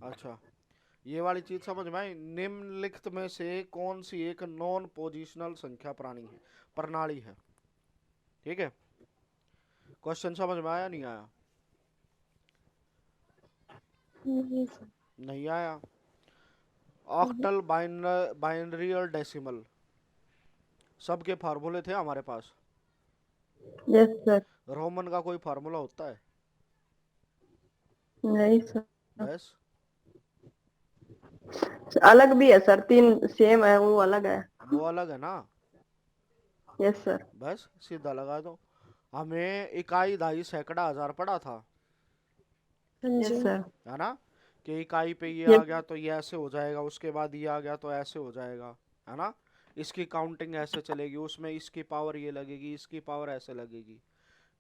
अच्छा, ये वाली चीज समझ में आई। निम्नलिखित में से कौन सी एक नॉन पोजिशनल संख्या प्राणी है, प्रणाली है। ठीक है, क्वेश्चन समझ में आया नहीं आया? नहीं सर। नहीं आया। ऑक्टल, बाइनरी और डेसिमल, सबके फार्मूले थे हमारे पास। Yes sir. रोमन का कोई फार्मूला होता है? नहीं सर। बस। अलग भी है सर, तीन सेम है, वो अलग है। वो अलग है ना। Yes sir. बस सीधा लगा दो। हमें इकाई, दहाई, सैकड़ा, हजार पड़ा था, हाँ जी। Yes sir. है ना, कि इकाई पे ये आ यस। गया तो ये ऐसे हो जाएगा, उसके बाद ये आ गया तो ऐसे हो जाएगा, है ना। इसकी काउंटिंग ऐसे चलेगी, उसमें इसकी पावर ये लगेगी, इसकी पावर ऐसे लगेगी।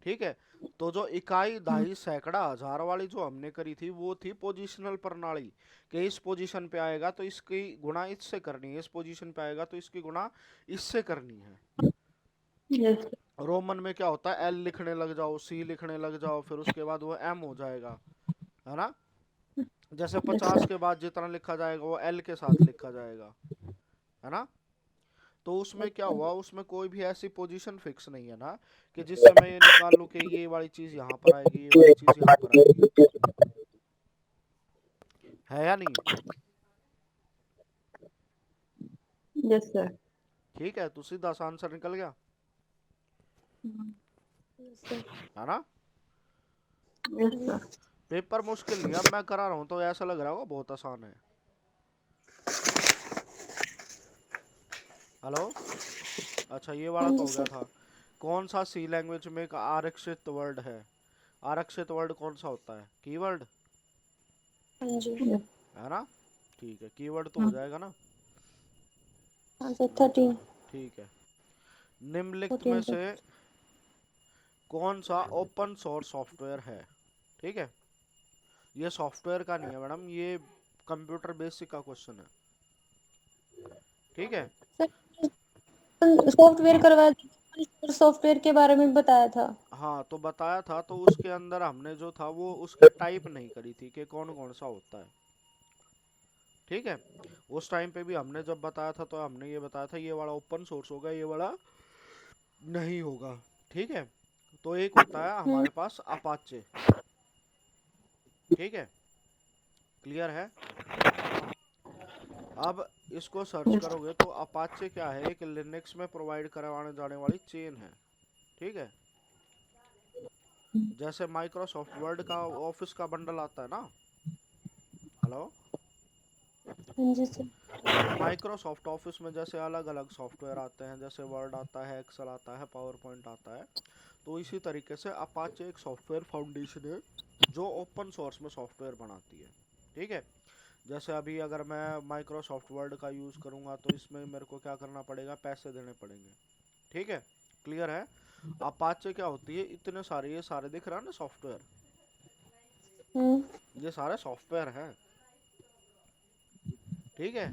ठीक है। तो जो इकाई, दहाई, सैकड़ा, हजार वाली जो हमने करी थी वो थी पोजिशनल प्रणाली, कि इस पोजीशन पे आएगा तो इसकी गुणा इससे करनी है, इस पोजीशन पे आएगा तो इसकी गुणा इससे करनी है। यस। रोमन में क्या होता है, एल लिखने लग जाओ, सी लिखने लग जाओ, फिर उसके बाद वो एम हो जाएगा, है ना। जैसे यस 50 सर। के बाद जितना लिखा जाएगा वो एल के साथ लिखा जाएगा, है ना। तो उसमें क्या हुआ, उसमें कोई भी ऐसी पोजीशन फिक्स नहीं है ना, कि जिससे मैं ये निकाल लूं कि ये वाली चीज यहाँ पर आएगी, ये वाली चीज यहाँ पर आएगी, है या नहीं। Yes sir. ठीक है, तो सीधा सा आंसर निकल गया, यस सर। है ना। Yes sir. पेपर मुश्किल नहीं है, अब मैं करा रहा हूँ तो ऐसा लग रहा होगा बहुत आसान है। हेलो। अच्छा, ये वाला हाँ तो जी हो गया सर। था। कौन सा सी लैंग्वेज में एक आरक्षित वर्ड है? आरक्षित वर्ड कौन सा होता है? कीवर्ड, हाँ जी। यस। है ना। ठीक है, कीवर्ड तो हो जाएगा ना। हाँ सर, अच्छा, 13। ठीक है। निम्नलिखित में 14 सर। से कौन सा ओपन सोर्स सॉफ्टवेयर है? ठीक है, ये सॉफ्टवेयर का नहीं है मैडम, ये कंप्यूटर बेसिक का क्वेश्चन है। ठीक है। सर सॉफ्टवेयर करवा दीजिए, सॉफ्टवेयर के बारे में बताया था। हाँ, तो बताया था, तो उसके अंदर हमने जो था वो उसकी टाइप नहीं करी थी कि कौन कौन सा होता है। ठीक है। उस टाइम पे भी हमने जब बताया था तो हमने ये बताया था ये वाला ओपन सोर्स होगा, ये वाला नहीं होगा। ठीक है। तो एक होता है हम्म। हमारे पास अपाचे। ठीक है, क्लियर है। अब इसको सर्च यस। करोगे तो अपाचे क्या है, एक लिनक्स में प्रोवाइड करवाने जाने वाली चेन है। ठीक है, जैसे माइक्रोसॉफ्ट वर्ड का ऑफिस का बंडल आता है ना। हेलो। हाँ जी सर। तो माइक्रोसॉफ्ट ऑफिस में जैसे अलग अलग सॉफ्टवेयर आते हैं, जैसे वर्ड आता है, एक्सेल आता है, पावर पॉइंट आता है, तो इसी तरीके से अपाचे एक सॉफ्टवेयर फाउंडेशन है जो ओपन सोर्स में सॉफ्टवेयर बनाती है। ठीक है। जैसे अभी अगर मैं माइक्रोसॉफ्ट वर्ड का यूज़ करूँगा तो इसमें मेरे को क्या करना पड़ेगा, पैसे देने पड़ेंगे। ठीक है, क्लियर है। अपाचे क्या होती है, इतने सारे, ये सारे दिख रहा है ना सॉफ्टवेयर, हम्म। ये सारे सॉफ्टवेयर हैं। ठीक है,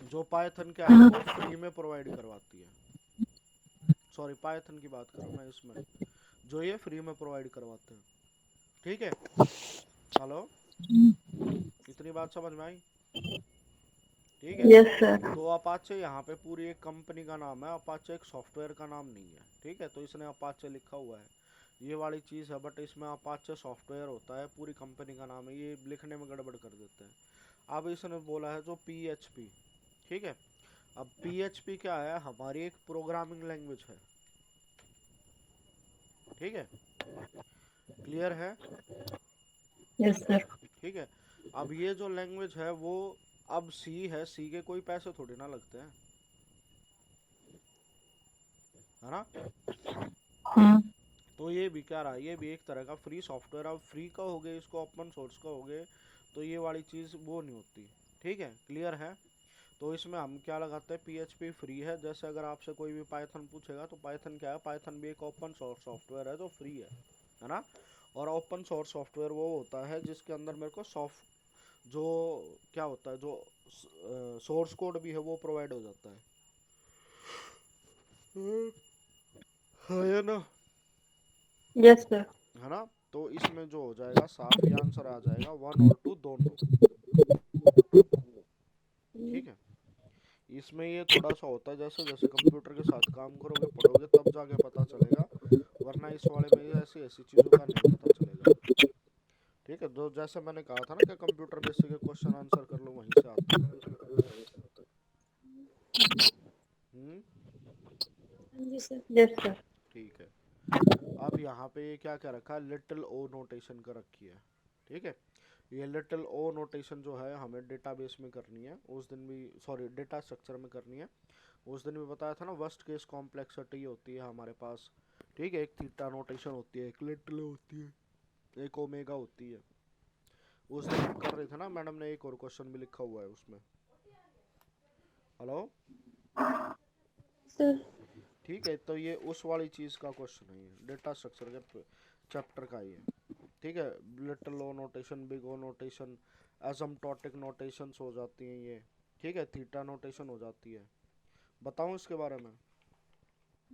जो पाइथन क्या है वो फ्री में प्रोवाइड करवाती है। सॉरी, पाइथन की बात कर रहा हूँ मैं, इसमें जो ये फ्री में प्रोवाइड करवाते हैं। ठीक है। हेलो, इतनी बात समझ में आई? ठीक है। Yes sir. तो अपाचे यहाँ पे पूरी एक कंपनी का नाम है, अपाचे एक सॉफ्टवेयर का नाम नहीं है। ठीक है, तो इसने अपाचे लिखा हुआ है, ये वाली चीज़ है, बट इसमें अपाचे सॉफ्टवेयर होता है, पूरी कंपनी का नाम है, ये लिखने में गड़बड़ कर देते हैं। अब इसने बोला है जो PHP। ठीक है। अब PHP क्या है, हमारी एक प्रोग्रामिंग लैंग्वेज है। ठीक है, क्लियर है। Yes sir. ठीक है। अब ये जो लैंग्वेज है वो, अब सी है, सी के कोई पैसे थोड़ी ना लगते हैं, है ना। हम्म। तो ये भी क्या रहा, ये भी एक तरह का फ्री सॉफ्टवेयर। अब फ्री का हो गए, इसको ओपन सोर्स का हो गए, तो ये वाली चीज़ वो नहीं होती। ठीक है, क्लियर है। तो इसमें हम क्या लगाते हैं, PHP फ्री है। जैसे अगर आपसे कोई भी पाइथन पूछेगा तो पाइथन क्या है, पाइथन भी एक ओपन सोर्स सॉफ्टवेयर है जो फ्री है ना। और ओपन सोर्स सॉफ्टवेयर वो होता है जिसके अंदर मेरे को सॉफ्ट, जो क्या होता है, जो सोर्स कोड भी है वो प्रोवाइड हो जाता है। है ना। Yes sir. है ना। तो इसमें जो हो जाएगा साफ ये आंसर आ जाएगा 1 और 2 दोनों। ठीक है, इसमें ये थोड़ा सा होता है जैसे जैसे कंप्यूटर के साथ काम करोगे पढ़ोगे तब जाके पता चलेगा, वरना इस वाले में ये ऐसी ऐसी चीज़ों का नहीं पता चलेगा। ठीक है, जो जैसे मैंने कहा था ना कि कंप्यूटर बेसिक के क्वेश्चन आंसर कर लो वहीं से आते हैं। हम्म। हाँ जी सर। Yes, sir. ठीक है, अब यहाँ पे ये क्या क्या रखा है, लिटिल ओ नोटेशन का रखी है। ठीक है, ये लिटिल ओ नोटेशन जो है हमें डेटाबेस में करनी है, उस दिन भी सॉरी डेटा स्ट्रक्चर में करनी है। उस दिन भी बताया था ना, वर्स्ट केस कॉम्प्लेक्सिटी होती है हमारे पास। ठीक है, एक थीटा नोटेशन होती है, एक लिटिल होती है, एक ओमेगा होती है। उस दिन हम कर रहे थे ना, मैडम ने एक और क्वेश्चन भी लिखा हुआ है उसमें। हेलो। सर ठीक है, तो ये उस वाली चीज़ का क्वेश्चन है, ये डेटा स्ट्रक्चर के चैप्टर का ही है। ठीक है, little O notation, big O notation, asymptotic notations हो जाती हैं ये। ठीक है, थीटा नोटेशन हो जाती है। बताऊं इसके बारे में?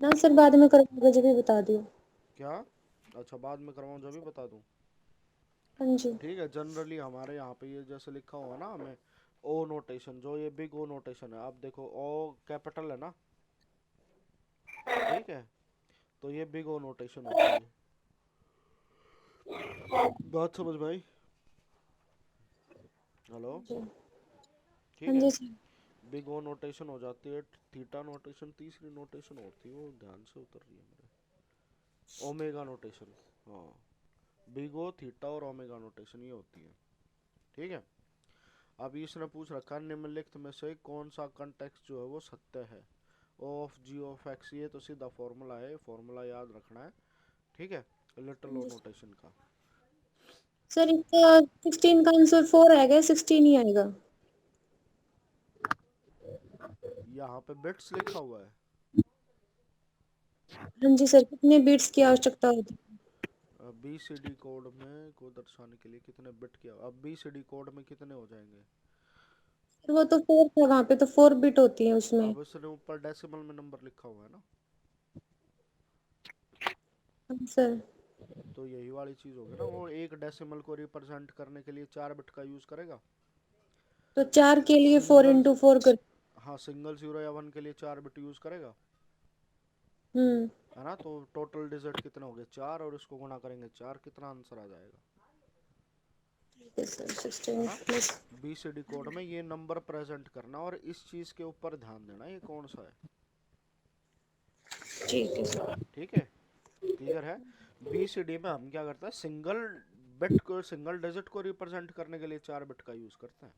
ना सर, बाद में करोगे जब भी बता दियो। क्या? अच्छा, बाद में करवाऊँ जब भी बता दूं। हाँ जी। ठीक है, जनरली हमारे यहाँ पे ये जैसे लिखा हुआ ना हमें ओ नोटेशन, जो ये बिग ओ नोटेशन है, आप देखो ओ कैपिटल है ना। ठीक है, तो ये बिग ओ नोटेशन होती है। बात समझ में आई? हेलो। जी। ठीक हाँ है, जी सर। बिग ओ नोटेशन हो जाती है। थीटा नोटेशन तीसरी नोटेशन होती है, वो ध्यान से उतर रही है मेरे। Omega notation. हाँ, बिग ओ, थीटा और ओमेगा नोटेशन ये होती है। ठीक है, अब इसने पूछ रखा निम्नलिखित में से कौन सा कंटेक्स्ट जो है वो सत्य है। ओ ऑफ जी ऑफ एक्स, ये तो सीधा फॉर्मूला है, फॉर्मूला याद रखना है। ठीक है, लिटिल हाँ ओ जी नोटेशन का। सर, इसका 16 का आंसर 4 आएगा, 16 ही आएगा। यहाँ पे बिट्स लिखा हुआ है। हाँ जी सर, कितने बीट्स की आवश्यकता होती है? बी सी डी कोड में को दर्शाने के लिए कितने बिट किया, अब बी सी डी कोड में कितने हो जाएंगे? सर वो तो 4 था, वहां पे तो 4 बीट होती है उसमें। अब इसने ऊपर डेसिमल में नंबर लिखा हुआ है ना, हाँ सर। तो यही वाली चीज होगी ना, वो एक डेसिमल को रिप्रेजेंट करने के लिए 4 बिट का यूज करेगा। तो 4 के लिए 4 सिंगल, इंटू 4 कर। हाँ सिंगल 0 या 1 के लिए 4 बिट यूज करेगा, हम्म। है ना। तो टोटल डिजिट कितने हो गए, 4, और इसको गुणा करेंगे 4, कितना आंसर आ जाएगा, ठीक है सर, है 16 ना। Plus. B C D code में ये नंबर प्रेजेंट करना, और इस चीज के ऊपर ध्यान देना ये कौन सा है। ठीक है सर। ठीक है, क्लियर है। बी सी डी में हम क्या करते हैं, सिंगल बिट को, सिंगल डिजिट को रिप्रेजेंट करने के लिए 4 बिट का यूज करते हैं।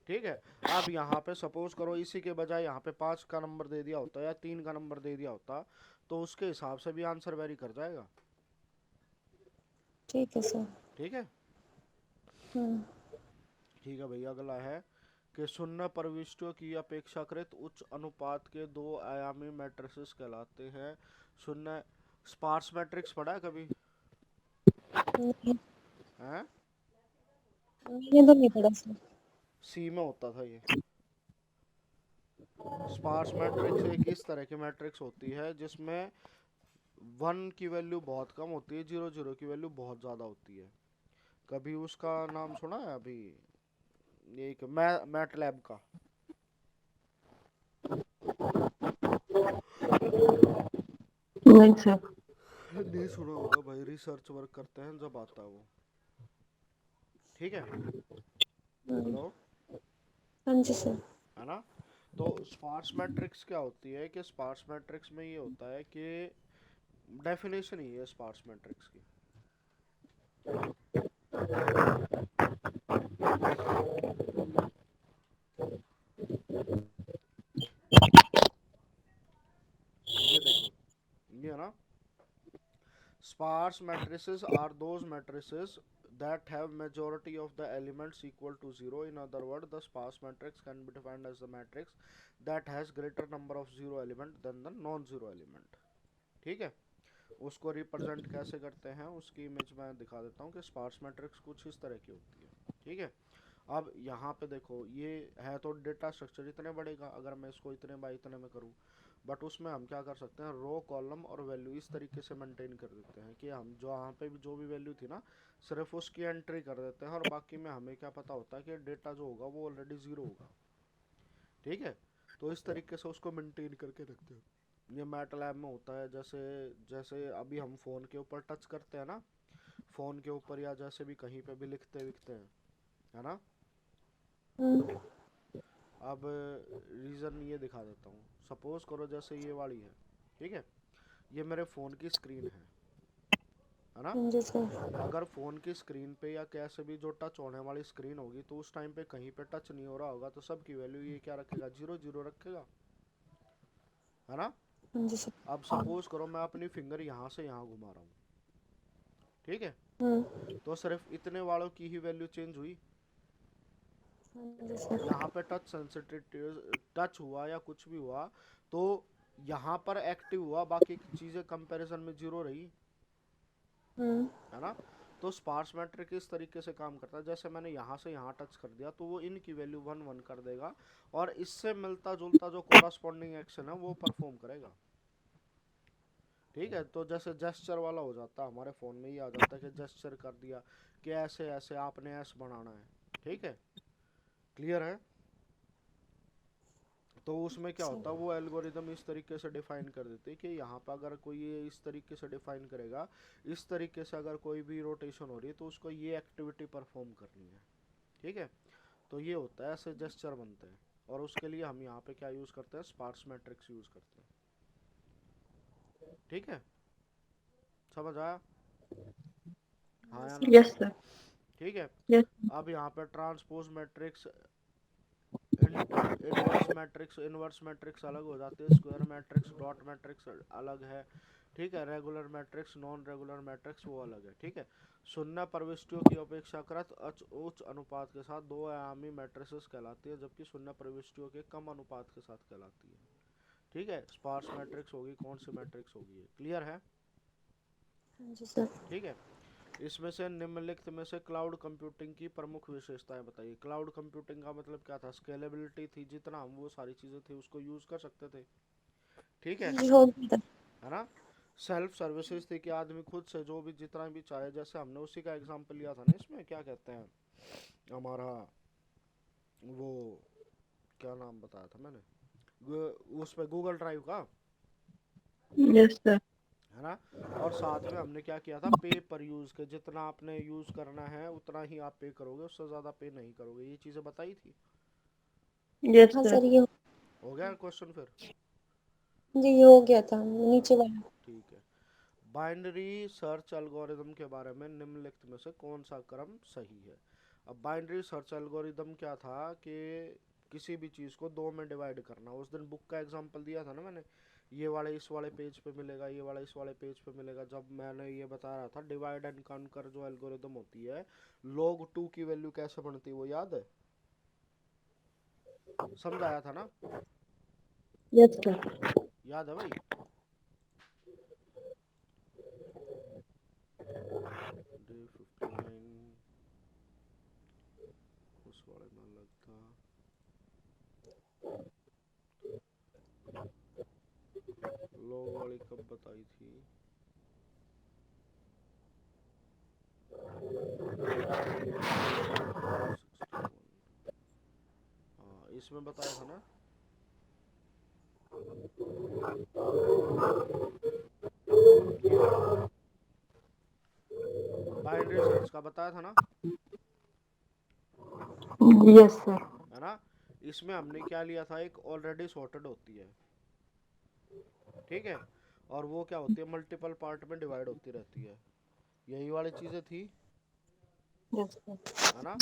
ठीक है, अब यहाँ पे सपोज करो इसी के बजाय यहाँ पे 5 का नंबर दे दिया होता या 3 का नंबर दे दिया होता, तो उसके हिसाब से भी आंसर वेरी कर जाएगा। ठीक है सर। ठीक है। हम्म। ठीक है भैया, अगला है कि शून्य प्रविष्टियों की अपेक्षाकृत उच्च अनुपात के दो आयामी मैट्रिसेस कहलाते हैं। शून्य स्पार्स मैट्रिक्स पढ़ा है कभी? नहीं, हैं? मैंने तो नहीं पढ़ा सर। सी में होता था ये। स्पार्स मैट्रिक्स एक इस तरह की मैट्रिक्स होती है जिसमें 1 की वैल्यू बहुत कम होती है, 0 0 की वैल्यू बहुत ज़्यादा होती है। कभी उसका नाम सुना है अभी, एक मैट लैब का? नहीं सर। नहीं सुना होगा भाई, रिसर्च वर्क करते हैं जब आता है वो। ठीक है। हम्म। हेलो। हाँ जी सर। है ना, तो स्पार्स मैट्रिक्स क्या होती है कि स्पार्स मैट्रिक्स में ये होता है कि डेफिनेशन ही है स्पार्स मैट्रिक्स की। ये देखो, ये है ना, sparse matrices are those matrices that have majority of the elements equal to 0. In other words, the sparse matrix can be defined as the matrix that has greater number of 0 element than the non-zero element. ठीक है, उसको represent कैसे करते हैं उसकी image मैं दिखा देता हूँ कि स्पार्स मैट्रिक्स कुछ इस तरह की होती है। ठीक है, अब यहाँ पे देखो ये है तो डेटा स्ट्रक्चर इतने बड़े का, अगर मैं इसको इतने बाय इतने में करूँ बट उसमें हम क्या कर सकते हैं, रो कॉलम और वैल्यू इस तरीके से मेंटेन कर देते हैं कि हम जो यहाँ पे भी जो भी वैल्यू थी ना, सिर्फ उसकी एंट्री कर देते हैं, और बाकी में हमें क्या पता होता है कि डेटा जो होगा वो ऑलरेडी ज़ीरो होगा। ठीक है, तो इस तरीके से उसको मेंटेन करके रखते हैं। ये मैटलैब में होता है, जैसे जैसे अभी हम फ़ोन के ऊपर टच करते हैं ना, फ़ोन के ऊपर या जैसे भी कहीं पे भी लिखते विखते हैं, है ना। हम्म, अब रीज़न ये दिखा देता हूँ, सपोज करो जैसे ये वाली है, ठीक है, ये मेरे फ़ोन की स्क्रीन है ना। जी सर। अगर फ़ोन की स्क्रीन पे या कैसे भी जो टच होने वाली स्क्रीन होगी, तो उस टाइम पे कहीं पे टच नहीं हो रहा होगा, तो सब की वैल्यू ये क्या रखेगा, जीरो जीरो रखेगा, है ना। जी सर। अब सपोज करो मैं अपनी फिंगर यहाँ से यहाँ घुमा रहा हूँ, ठीक है, हम्म, तो सिर्फ इतने वालों की ही वैल्यू चेंज हुई। जी सर। यहाँ पे टच सेंसिटिव टच हुआ या कुछ भी हुआ, तो यहाँ पर एक्टिव हुआ, बाकी की चीज़ें कंपैरिजन में जीरो रही, हम्म, है ना। तो स्पार्स मैट्रिक इस तरीके से काम करता है, जैसे मैंने यहाँ से यहाँ टच कर दिया तो वो इनकी वैल्यू वन वन कर देगा, और इससे मिलता जुलता जो कोरस्पॉन्डिंग एक्शन है वो परफॉर्म करेगा। ठीक है, तो जैसे जेस्चर वाला हो जाता है, हमारे फ़ोन में ही आ जाता है कि जेस्चर कर दिया कि ऐसे ऐसे आपने ऐसे बनाना है। ठीक है, क्लियर है। तो उसमें क्या सर। होता है, वो एल्गोरिदम इस तरीके से डिफाइन कर देते हैं कि यहाँ पर अगर कोई ये इस तरीके से डिफाइन करेगा, इस तरीके से अगर कोई भी रोटेशन हो रही है तो उसको ये एक्टिविटी परफॉर्म करनी है। ठीक है, तो ये होता है, ऐसे जेस्चर बनते हैं, और उसके लिए हम यहाँ पे क्या यूज़ करते हैं, स्पार्स मैट्रिक्स यूज़ करते हैं। ठीक है, समझ आया, हाँ या ना। Yes, sir. ठीक है, Yes. अब यहाँ पे ट्रांसपोज मैट्रिक्स, इन्वर्स मैट्रिक्स अलग हो जाती है, स्क्वायर मैट्रिक्स, डॉट मैट्रिक्स अलग है। ठीक है, regular matrix, non regular matrix वो अलग है। ठीक है, शून्य प्रविष्टियों की अपेक्षाकृत उच्च अनुपात के साथ दो आयामी मैट्रिसेस कहलाती है, जबकि शून्य प्रविष्टियों के कम अनुपात के साथ कहलाती है। ठीक है, स्पार्स मैट्रिक्स होगी, कौन सी मैट्रिक्स होगी, ये क्लियर है। जी सर। ठीक है, इसमें से निम्नलिखित में से क्लाउड कंप्यूटिंग की प्रमुख विशेषताएं बताइए। क्लाउड कंप्यूटिंग का मतलब क्या था, स्केलेबिलिटी थी, जितना हम वो सारी चीज़ें थी उसको यूज़ कर सकते थे। ठीक जी हो गया था। है ना। सेल्फ सर्विसेज थी कि आदमी खुद से जो भी जितना भी चाहे, जैसे हमने उसी का एग्जांपल लिया था ना, इसमें क्या कहते हैं हमारा, वो क्या नाम बताया था मैंने, उस पे गूगल ड्राइव का, Yes, sir. है ना। और साथ में हमने क्या किया था, पे पर यूज़ के, जितना आपने यूज़ करना है उतना ही आप पे करोगे, उससे ज़्यादा पे नहीं करोगे, ये चीज़ें बताई थी। Yes, हाँ sir. सर, ये हो गया क्वेश्चन फिर। जी ये हो गया था नीचे वाला। ठीक है, बाइनरी सर्च एल्गोरिदम के बारे में निम्नलिखित में से कौन सा क्रम सही है। अब बाइनरी सर्च एल्गोरिदम क्या था कि किसी भी चीज़ को दो में डिवाइड करना। उस दिन बुक का एग्जांपल दिया था ना मैंने, ये वाले इस वाले पेज पे मिलेगा, ये वाला इस वाले पेज पे मिलेगा, जब मैंने ये बता रहा था डिवाइड एंड कॉन्कर जो एल्गोरिदम होती है, log 2 की वैल्यू कैसे बनती है वो याद है, समझाया था ना, Yes, sir. याद है भाई। डे 59 उस वाले में लगता, लोग वाली कब बताई थी, 61, हाँ इसमें बताया था ना, ये वाला बाइनरी सर्च का बताया था ना, Yes, sir. है ना। इसमें हमने क्या लिया था, एक ऑलरेडी सॉर्टेड होती है, ठीक है, और वो क्या होती है, मल्टीपल पार्ट में डिवाइड होती रहती है, यही वाली चीज़ें थी, Yes, sir. है ना।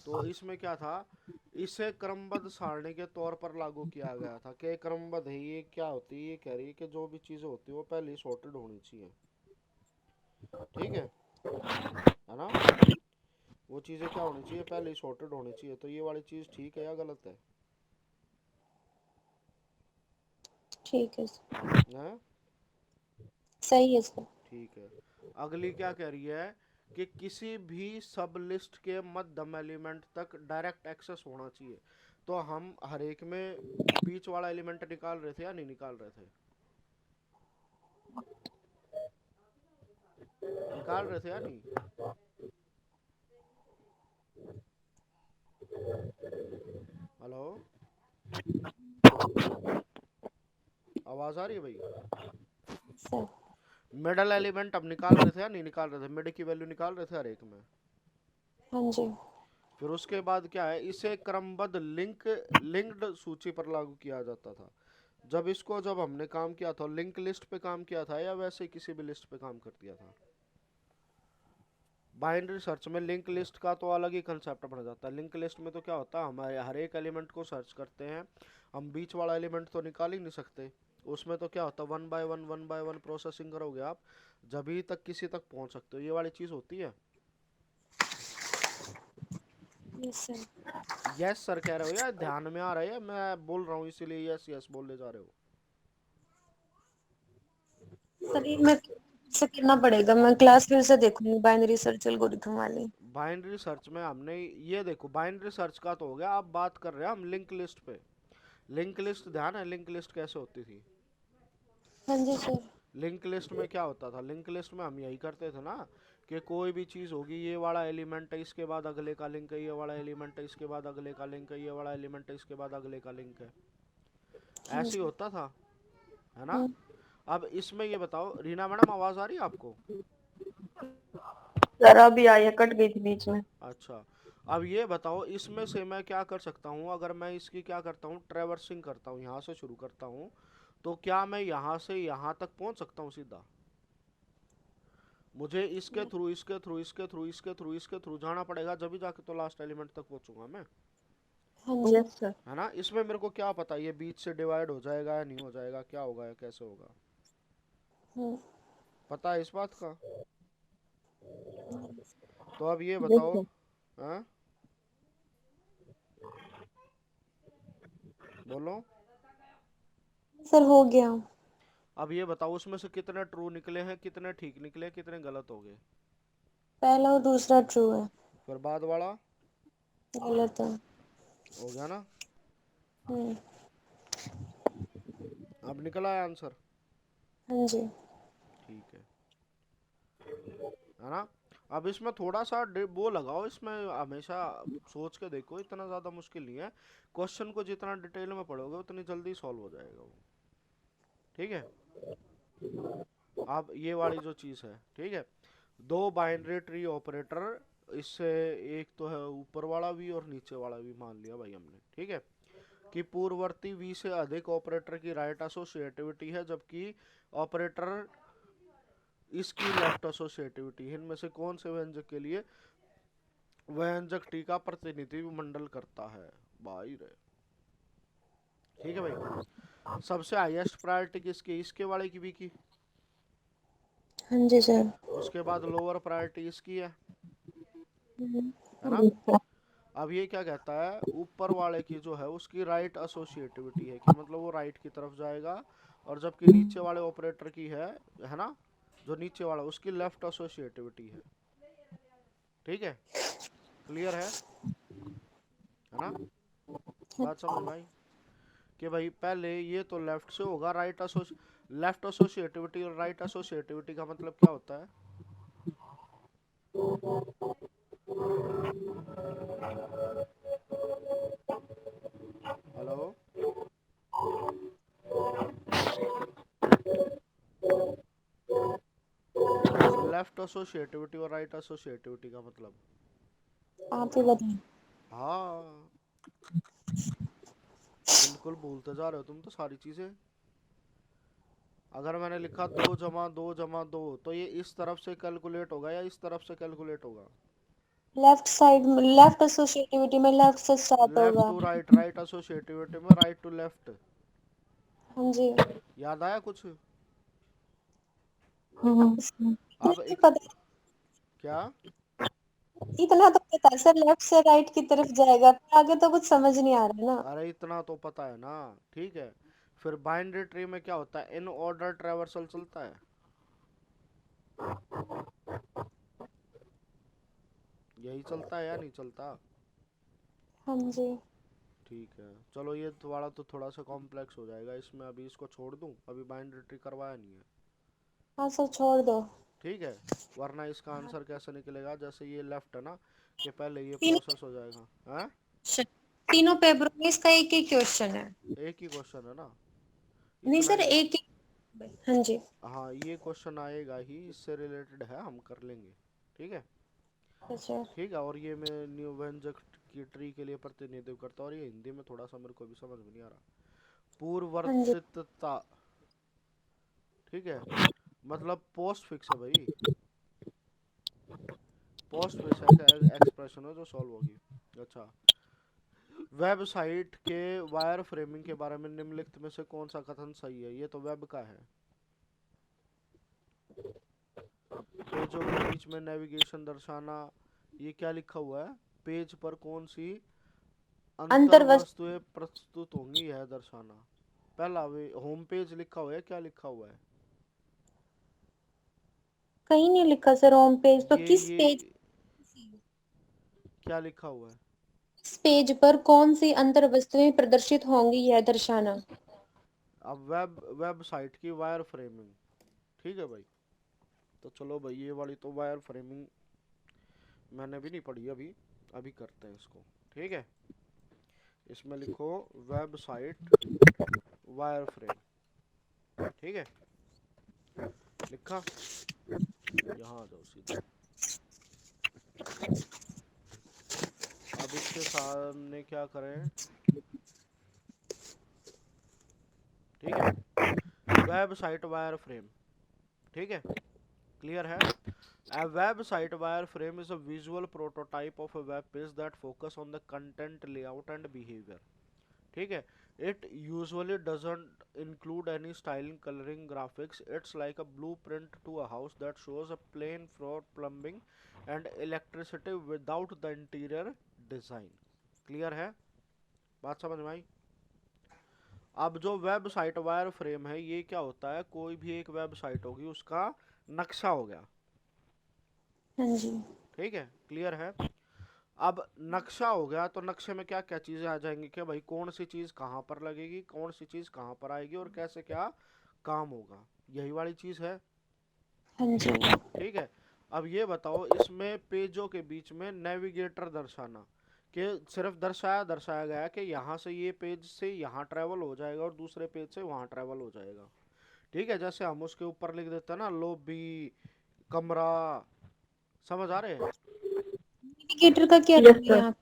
तो इसमें क्या था, इसे क्रमबद्ध सारणी के तौर पर लागू किया गया था कि क्रमबद्ध है, ये क्या होती है, ये कह रही है कि जो भी चीज़ें होती है वो पहले सॉर्टेड होनी चाहिए। ठीक है ना, वो चीज़ें क्या होनी चाहिए, पहले ही सॉर्टेड होनी चाहिए। तो ये वाली चीज़ ठीक है या गलत है, ठीक है सर। हैं? सही है सर। ठीक है, अगली क्या कह रही है कि किसी भी सब लिस्ट के मध्यम एलिमेंट तक डायरेक्ट एक्सेस होना चाहिए। तो हम हर एक में बीच वाला एलिमेंट निकाल रहे थे या नहीं निकाल रहे थे? निकाल रहे थे या नहीं? हेलो, आवाज आ रही है भाई? सर। मिडल एलिमेंट अब निकाल रहे थे या नहीं निकाल रहे थे? मिड की वैल्यू निकाल रहे थे हर एक में। हाँ जी। फिर उसके बाद क्या है, इसे क्रमबद्ध लिंक्ड सूची पर लागू किया जाता था। जब हमने काम किया था, लिंक लिस्ट पे काम किया था या वैसे किसी भी लिस्ट पे काम कर दिया था? बाइनरी सर्च में लिंक लिस्ट का तो अलग ही कंसेप्ट बन जाता है। लिंक लिस्ट में तो क्या होता है, हमारे हर एक एलिमेंट को सर्च करते हैं, हम बीच वाला एलिमेंट तो निकाल ही नहीं सकते। उसमें तो क्या होता है, वन बाय वन प्रोसेसिंग करोगे आप, जब तक किसी तक पहुंच सकते हो, ये वाली चीज होती है। Yes sir. यस सर कह रहे हो या ध्यान में आ रहा है? मैं बोल रहा हूँ इसीलिए यस यस बोलने जा रहे हो। सर ये मैं से करना पड़ेगा, मैं क्लास फिर से देखूंगी बाइनरी सर्च एल्गोरिथम वाली। बाइनरी सर्च में हमने ये देखो, बाइनरी सर्च का तो हो गया, आप बात कर रहे हैं हम लिंक लिस्ट पे। लिंक लिस्ट ध्यान है, लिंक लिस्ट कैसे होती थी? हाँ जी सर। लिंक लिस्ट में क्या होता था, लिंक लिस्ट में हम यही करते थे ना, कि कोई भी चीज़ होगी, ये वाला एलिमेंट है इसके बाद अगले का लिंक है, ये वाला एलिमेंट है इसके बाद अगले का लिंक है, ये वाला एलिमेंट है इसके बाद अगले का लिंक है। हाँ ऐसे ही जी। होता था, है ना? हम्म। अब इसमें ये बताओ, रीना मैडम आवाज़ आ रही है आपको? सर अभी आई है, कट गई थी बीच में। अच्छा, अब ये बताओ, इसमें से मैं क्या कर सकता हूँ, अगर मैं इसकी क्या करता हूँ, ट्रेवर्सिंग करता हूँ, यहाँ से शुरू करता हूँ, तो क्या मैं यहाँ से यहाँ तक पहुँच सकता हूँ सीधा? मुझे इसके थ्रू इसके थ्रू इसके थ्रू इसके थ्रू इसके थ्रू जाना पड़ेगा, जब भी जाके तो लास्ट एलिमेंट तक पहुंचूंगा मैं, हाँ जी। Yes sir. है ना? इसमें मेरे को क्या पता ये बीच से डिवाइड हो जाएगा या नहीं हो जाएगा, क्या होगा या कैसे होगा? हम्म। पता है इस बात का? तो अब ये यस बताओ, सर। हाँ बोलो। सर हो गया। अब ये बताओ, उसमें से कितने ट्रू निकले हैं, कितने ठीक निकले, कितने गलत हो गए? पहला और दूसरा ट्रू है। फिर बाद वाला गलत है। हो गया ना? हम्म। अब निकला है आंसर? हाँ जी। ठीक है ना? अब इसमें थोड़ा सा वो लगाओ, इसमें हमेशा सोच के देखो, इतना ज़्यादा मुश्किल नहीं है। क्वेश्चन को जितना डिटेल में पढ़ोगे उतनी जल्दी सॉल्व हो जाएगा वो। ठीक है, अब ये वाली जो चीज़ है, ठीक है, दो बाइनरी ट्री ऑपरेटर, इससे एक तो है ऊपर वाला भी और नीचे वाला भी मान लिया भाई हमने, ठीक है, कि पूर्ववर्ती वी से अधिक ऑपरेटर की राइट एसोसिएटिविटी है, जबकि ऑपरेटर इसकी लेफ्ट एसोसिएटिविटी। इनमें से कौन से व्यंजक के लिए व्यंजक टी का प्रतिनिधित्व मंडल करता है? भाई रे, ठीक है भाई। सबसे हाईएस्ट प्रायोरिटी किसकी, इसके वाले की भी की, हाँ जी सर। उसके बाद लोअर प्रायोरिटी इसकी हम्म। है ना? Yes sir. अब ये क्या कहता है, ऊपर वाले की जो है उसकी राइट एसोसिएटिविटी है, कि मतलब वो राइट की तरफ जाएगा, और जबकि नीचे वाले ऑपरेटर की है ना, जो नीचे वाला उसकी लेफ्ट एसोसिएटिविटी है। ठीक है, क्लियर है ना? बात समझ में आई? कि भाई पहले ये तो लेफ्ट से होगा, लेफ्ट एसोसिएटिविटी और राइट एसोसिएटिविटी का मतलब क्या होता है? हेलो, लेफ्ट एसोसिएटिविटी और राइट एसोसिएटिविटी का मतलब, आप ही बताएं। हाँ, बिल्कुल भूलते जा रहे हो तुम तो सारी चीजें। अगर मैंने लिखा 2 जमा 2 तो ये इस तरफ से कैलकुलेट होगा या इस तरफ से कैलकुलेट होगा? लेफ्ट साइड में लेफ्ट एसोसिएटिविटी में लेफ्ट से स्टार्ट लेफ्ट होगा। टू राइट, राइट एसोसिएटिविटी में राइट टू लेफ्ट। हाँ जी। याद आया कुछ? अब नहीं एक, पता। क्या? इतना तो पता है सर, लेफ्ट से राइट की तरफ जाएगा, फिर आगे तो कुछ समझ नहीं आ रहा ना। अरे इतना तो पता है ना, ठीक है। फिर बाइनरी ट्री में क्या होता है, इन ऑर्डर ट्रेवर्सल चलता है, यही चलता है या नहीं चलता? हाँ जी। ठीक है, चलो ये वाला तो थोड़ा सा कॉम्प्लेक्स हो जाएगा, इसमें अभी इसको छोड़ दूं, अभी बाइनरी ट्री करवाया नहीं है। हाँ सर छोड़ दो। ठीक है, वरना इसका आंसर कैसे निकलेगा, जैसे ये लेफ्ट है ना, कि पहले ये तीनों प्रोसेस हो जाएगा। हाँ, तीनों पेपरों में इसका एक ही क्वेश्चन है। एक ही क्वेश्चन है ना, नहीं इतना सर ही। एक ही। हाँ जी। हाँ, ये क्वेश्चन आएगा ही, इससे रिलेटेड है, हम कर लेंगे। ठीक है। अच्छा ठीक है, और ये मैं न्यू व्यंजक की ट्री के लिए प्रतिनिधित्व करता हूँ, और ये हिंदी में थोड़ा सा मेरे को भी समझ में नहीं आ रहा। हाँ जी। पूर्ववर्तीतता। ठीक है, मतलब पोस्ट फिक्स है भाई, पोस्ट फिक्स एक्सप्रेशन है जो सॉल्व होगी। अच्छा, वेबसाइट के वायर फ्रेमिंग के बारे में निम्नलिखित में से कौन सा कथन सही है, ये तो वेब का है। पेजों के बीच में नेविगेशन दर्शाना, ये क्या लिखा हुआ है, पेज पर कौन सी अंतर अंतर्वस्त वस्तुएं प्रस्तुत होंगी यह दर्शाना। पहला वे होम पेज लिखा हुआ है, क्या लिखा हुआ है, कहीं नहीं लिखा सर होम पेज तो ये किस पेज। क्या लिखा हुआ है। किस पेज पर कौन सी अंतर वस्तुएं प्रदर्शित होंगी यह दर्शाना। अब वेबसाइट की वायर फ्रेमिंग। ठीक है भाई, तो चलो भाई ये वाली तो वायर फ्रेमिंग मैंने भी नहीं पढ़ी अभी, अभी करते हैं इसको। ठीक है, इसमें लिखो वेबसाइट वायर फ्रेम। ठीक है, लिखा, यहाँ आ जाओ सीधा। अब इसके सामने क्या करें, ठीक है, वेबसाइट वायर फ्रेम। ठीक है, क्लियर है। A website wireframe is a visual prototype of a web page that focus on the content layout and behavior. ठीक है, it usually doesn't include any styling, coloring, graphics. It's like a blueprint to a house that shows a plain floor, plumbing and electricity without the interior design. Clear है, बात समझ में आई। अब जो website wire frame है, ये क्या होता है, कोई भी एक वेबसाइट होगी उसका नक्शा हो गया। हाँ जी। ठीक है, क्लियर है। अब नक्शा हो गया तो नक्शे में क्या क्या चीजें आ जाएंगी, कि भाई कौन सी चीज कहाँ पर लगेगी, कौन सी चीज कहाँ पर आएगी, और कैसे क्या काम होगा, यही वाली चीज है। हाँ जी। ठीक है, अब ये बताओ, इसमें पेजों के बीच में नेविगेटर दर्शाना, कि सिर्फ दर्शाया दर्शाया गया कि यहाँ से ये पेज से यहाँ ट्रेवल हो जाएगा और दूसरे पेज से वहाँ ट्रेवल हो जाएगा। ठीक है, जैसे हम उसके ऊपर लिख देते हैं ना, लॉबी, कमरा, समझ आ रहे हैं। नेविगेटर का क्या यस रोल है सर। यहाँ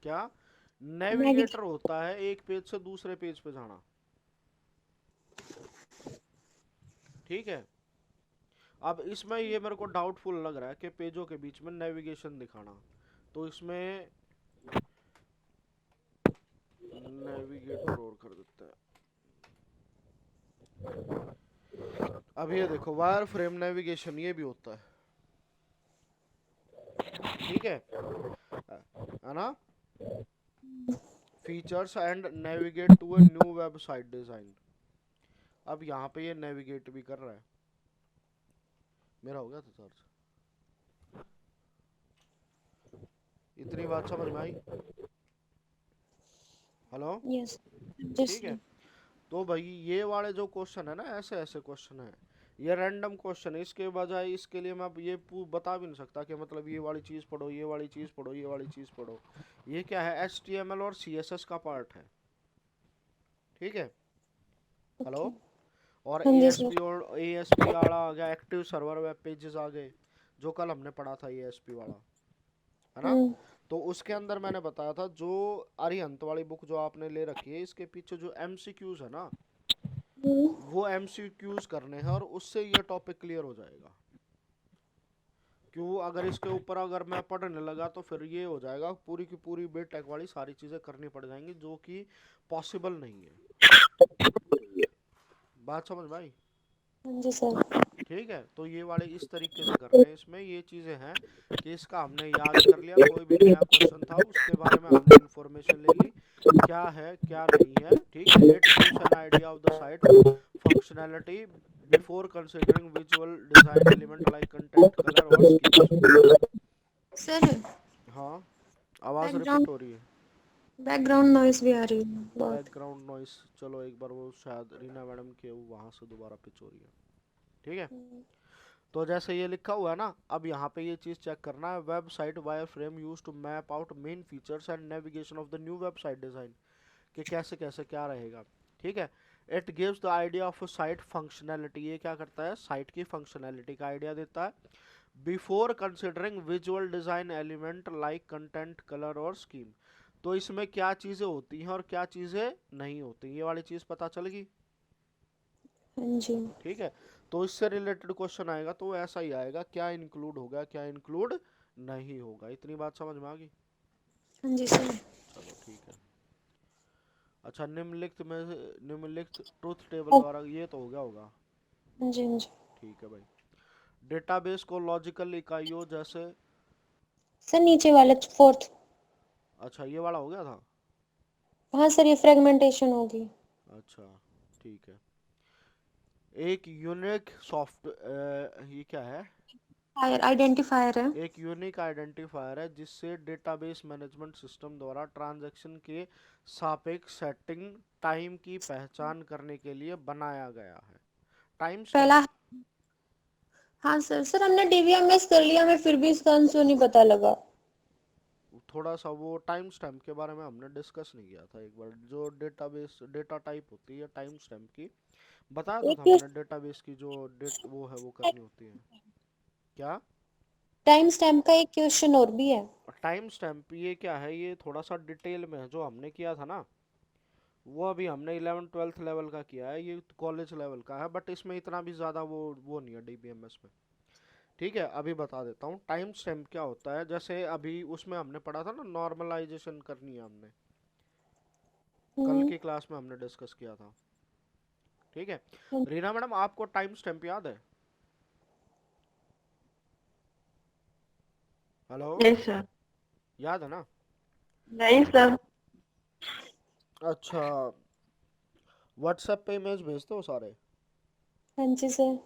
क्या, पे। नेविगेटर होता है एक पेज से दूसरे पेज पे जाना। ठीक है, अब इसमें ये मेरे को डाउटफुल लग रहा है कि पेजों के बीच में नेविगेशन दिखाना, तो इसमें नेविगेटर और कर देते हैं। अब ये देखो, वायर फ्रेम नेविगेशन ये भी होता है। ठीक है ना, features and navigate to a new website design. अब यहाँ पे ये नेविगेट भी कर रहा है। मेरा हो गया था चार्ज, इतनी बात समझ में आई। हेलो, यस ठीक है। तो भाई ये वाले जो क्वेश्चन है ना, ऐसे ऐसे क्वेश्चन है, ये रैंडम क्वेश्चन है, इसके बजाय इसके लिए मैं अब ये बता भी नहीं सकता कि मतलब ये वाली चीज़ पढ़ो, ये वाली चीज़ पढ़ो, ये वाली चीज़ पढ़ो। ये क्या है, HTML और CSS का पार्ट है। ठीक है, हेलो, और हाँ जी ASP सर। और ASP वाला आ गया, एक्टिव सर्वर वेब पेजेस आ गए, जो कल हमने पढ़ा था, ASP वाला, है ना। तो उसके अंदर मैंने बताया था, जो अरिहंत वाली बुक जो आपने ले रखी है, इसके पीछे जो MCQs है ना, वो MCQs करने हैं, और उससे ये टॉपिक क्लियर हो जाएगा। क्यों, अगर इसके ऊपर अगर मैं पढ़ने लगा तो फिर ये हो जाएगा, पूरी की पूरी बीटेक वाली सारी चीज़ें करनी पड़ जाएंगी, जो कि पॉसिबल नहीं है। बात समझ में आई। हाँ जी सर। ठीक है, तो ये वाले इस तरीके से करने हैं, इसमें ये चीज़ें हैं कि इसका हमने याद कर लिया, कोई भी नया क्वेश्चन था उसके बारे में हमने इंफॉर्मेशन ले ली, क्या है क्या नहीं है। ठीक है, it gives an idea of the site functionality before considering visual design element like content, colour और स्कीम्स। सर हाँ, आवाज़ रिपीट बैकग्राउंड हो रही है। बैकग्राउंड नॉइस भी आ रही है बहुत। बैकग्राउंड नॉइस, चलो एक बार वो शायद रीना मैडम के वहाँ से दोबारा पिच हो रही है। ठीक है, तो जैसे ये लिखा हुआ है ना, अब यहाँ पे ये चीज़ चेक करना है, website wireframe use to map out main features and navigation of the new website design, कि कैसे कैसे क्या रहेगा। ठीक है, it gives the idea of site functionality, ये क्या करता है, साइट की फंक्शनैलिटी का आइडिया देता है, before considering visual design element like content colour और स्कीम। तो इसमें क्या चीज़ें होती हैं और क्या चीज़ें नहीं होती, ये वाली चीज़ पता चल गई। हाँ जी। ठीक है, तो इससे रिलेटेड क्वेश्चन आएगा तो वो ऐसा ही आएगा, क्या इंक्लूड होगा क्या इंक्लूड नहीं होगा। इतनी बात समझ में आ गई। हाँ जी सर। चलो ठीक है। अच्छा, निम्नलिखित में निम्नलिखित ट्रुथ टेबल ओ, द्वारा, ये तो हो गया होगा। हाँ जी हाँ जी। ठीक है भाई, डेटाबेस को लॉजिकल इकाइयों जैसे, सर नीचे वाला फोर्थ। अच्छा ये वाला हो गया था। हाँ सर, ये फ्रेगमेंटेशन होगी। अच्छा ठीक है, एक यूनिक सॉफ्ट ये क्या है, फायर आइडेंटिफायर है। एक यूनिक आइडेंटिफायर है जिससे डेटाबेस मैनेजमेंट सिस्टम द्वारा ट्रांजैक्शन के सापेक्ष सेटिंग टाइम की पहचान करने के लिए बनाया गया है। टाइम पहला। स्टैम्प, हाँ सर, सर हमने डीवीएमएस कर लिया, हमें फिर भी इसका आंसर नहीं पता लगा। थोड़ा सा वो टाइम स्टैम्प के बारे में हमने डिस्कस नहीं किया था एक बार, जो डेटाबेस डेटा टाइप होती है टाइम स्टैम्प की, बताया तो था एक मैंने, डेटाबेस की जो डेट वो है वो करनी होती है। क्या, टाइम स्टैम्प का एक क्वेश्चन और भी है। टाइम स्टैम्प ये क्या है, ये थोड़ा सा डिटेल में है, जो हमने किया था ना वो अभी हमने 11th 12th लेवल का किया है, ये कॉलेज लेवल का है, बट इसमें इतना भी ज़्यादा वो नहीं है डीबीएमएस में। ठीक है, अभी बता देता हूँ टाइम स्टैम्प क्या होता है। जैसे अभी उसमें हमने पढ़ा था ना, नॉर्मलाइजेशन करनी है हमने, कल हम्म। की क्लास में हमने डिस्कस किया था। ठीक है, रीना मैडम आपको टाइम स्टैम्प याद है? हेलो, नहीं सर। याद है ना? नहीं सर। अच्छा, व्हाट्सएप पे इमेज भेजते हो सारे? हाँ जी सर।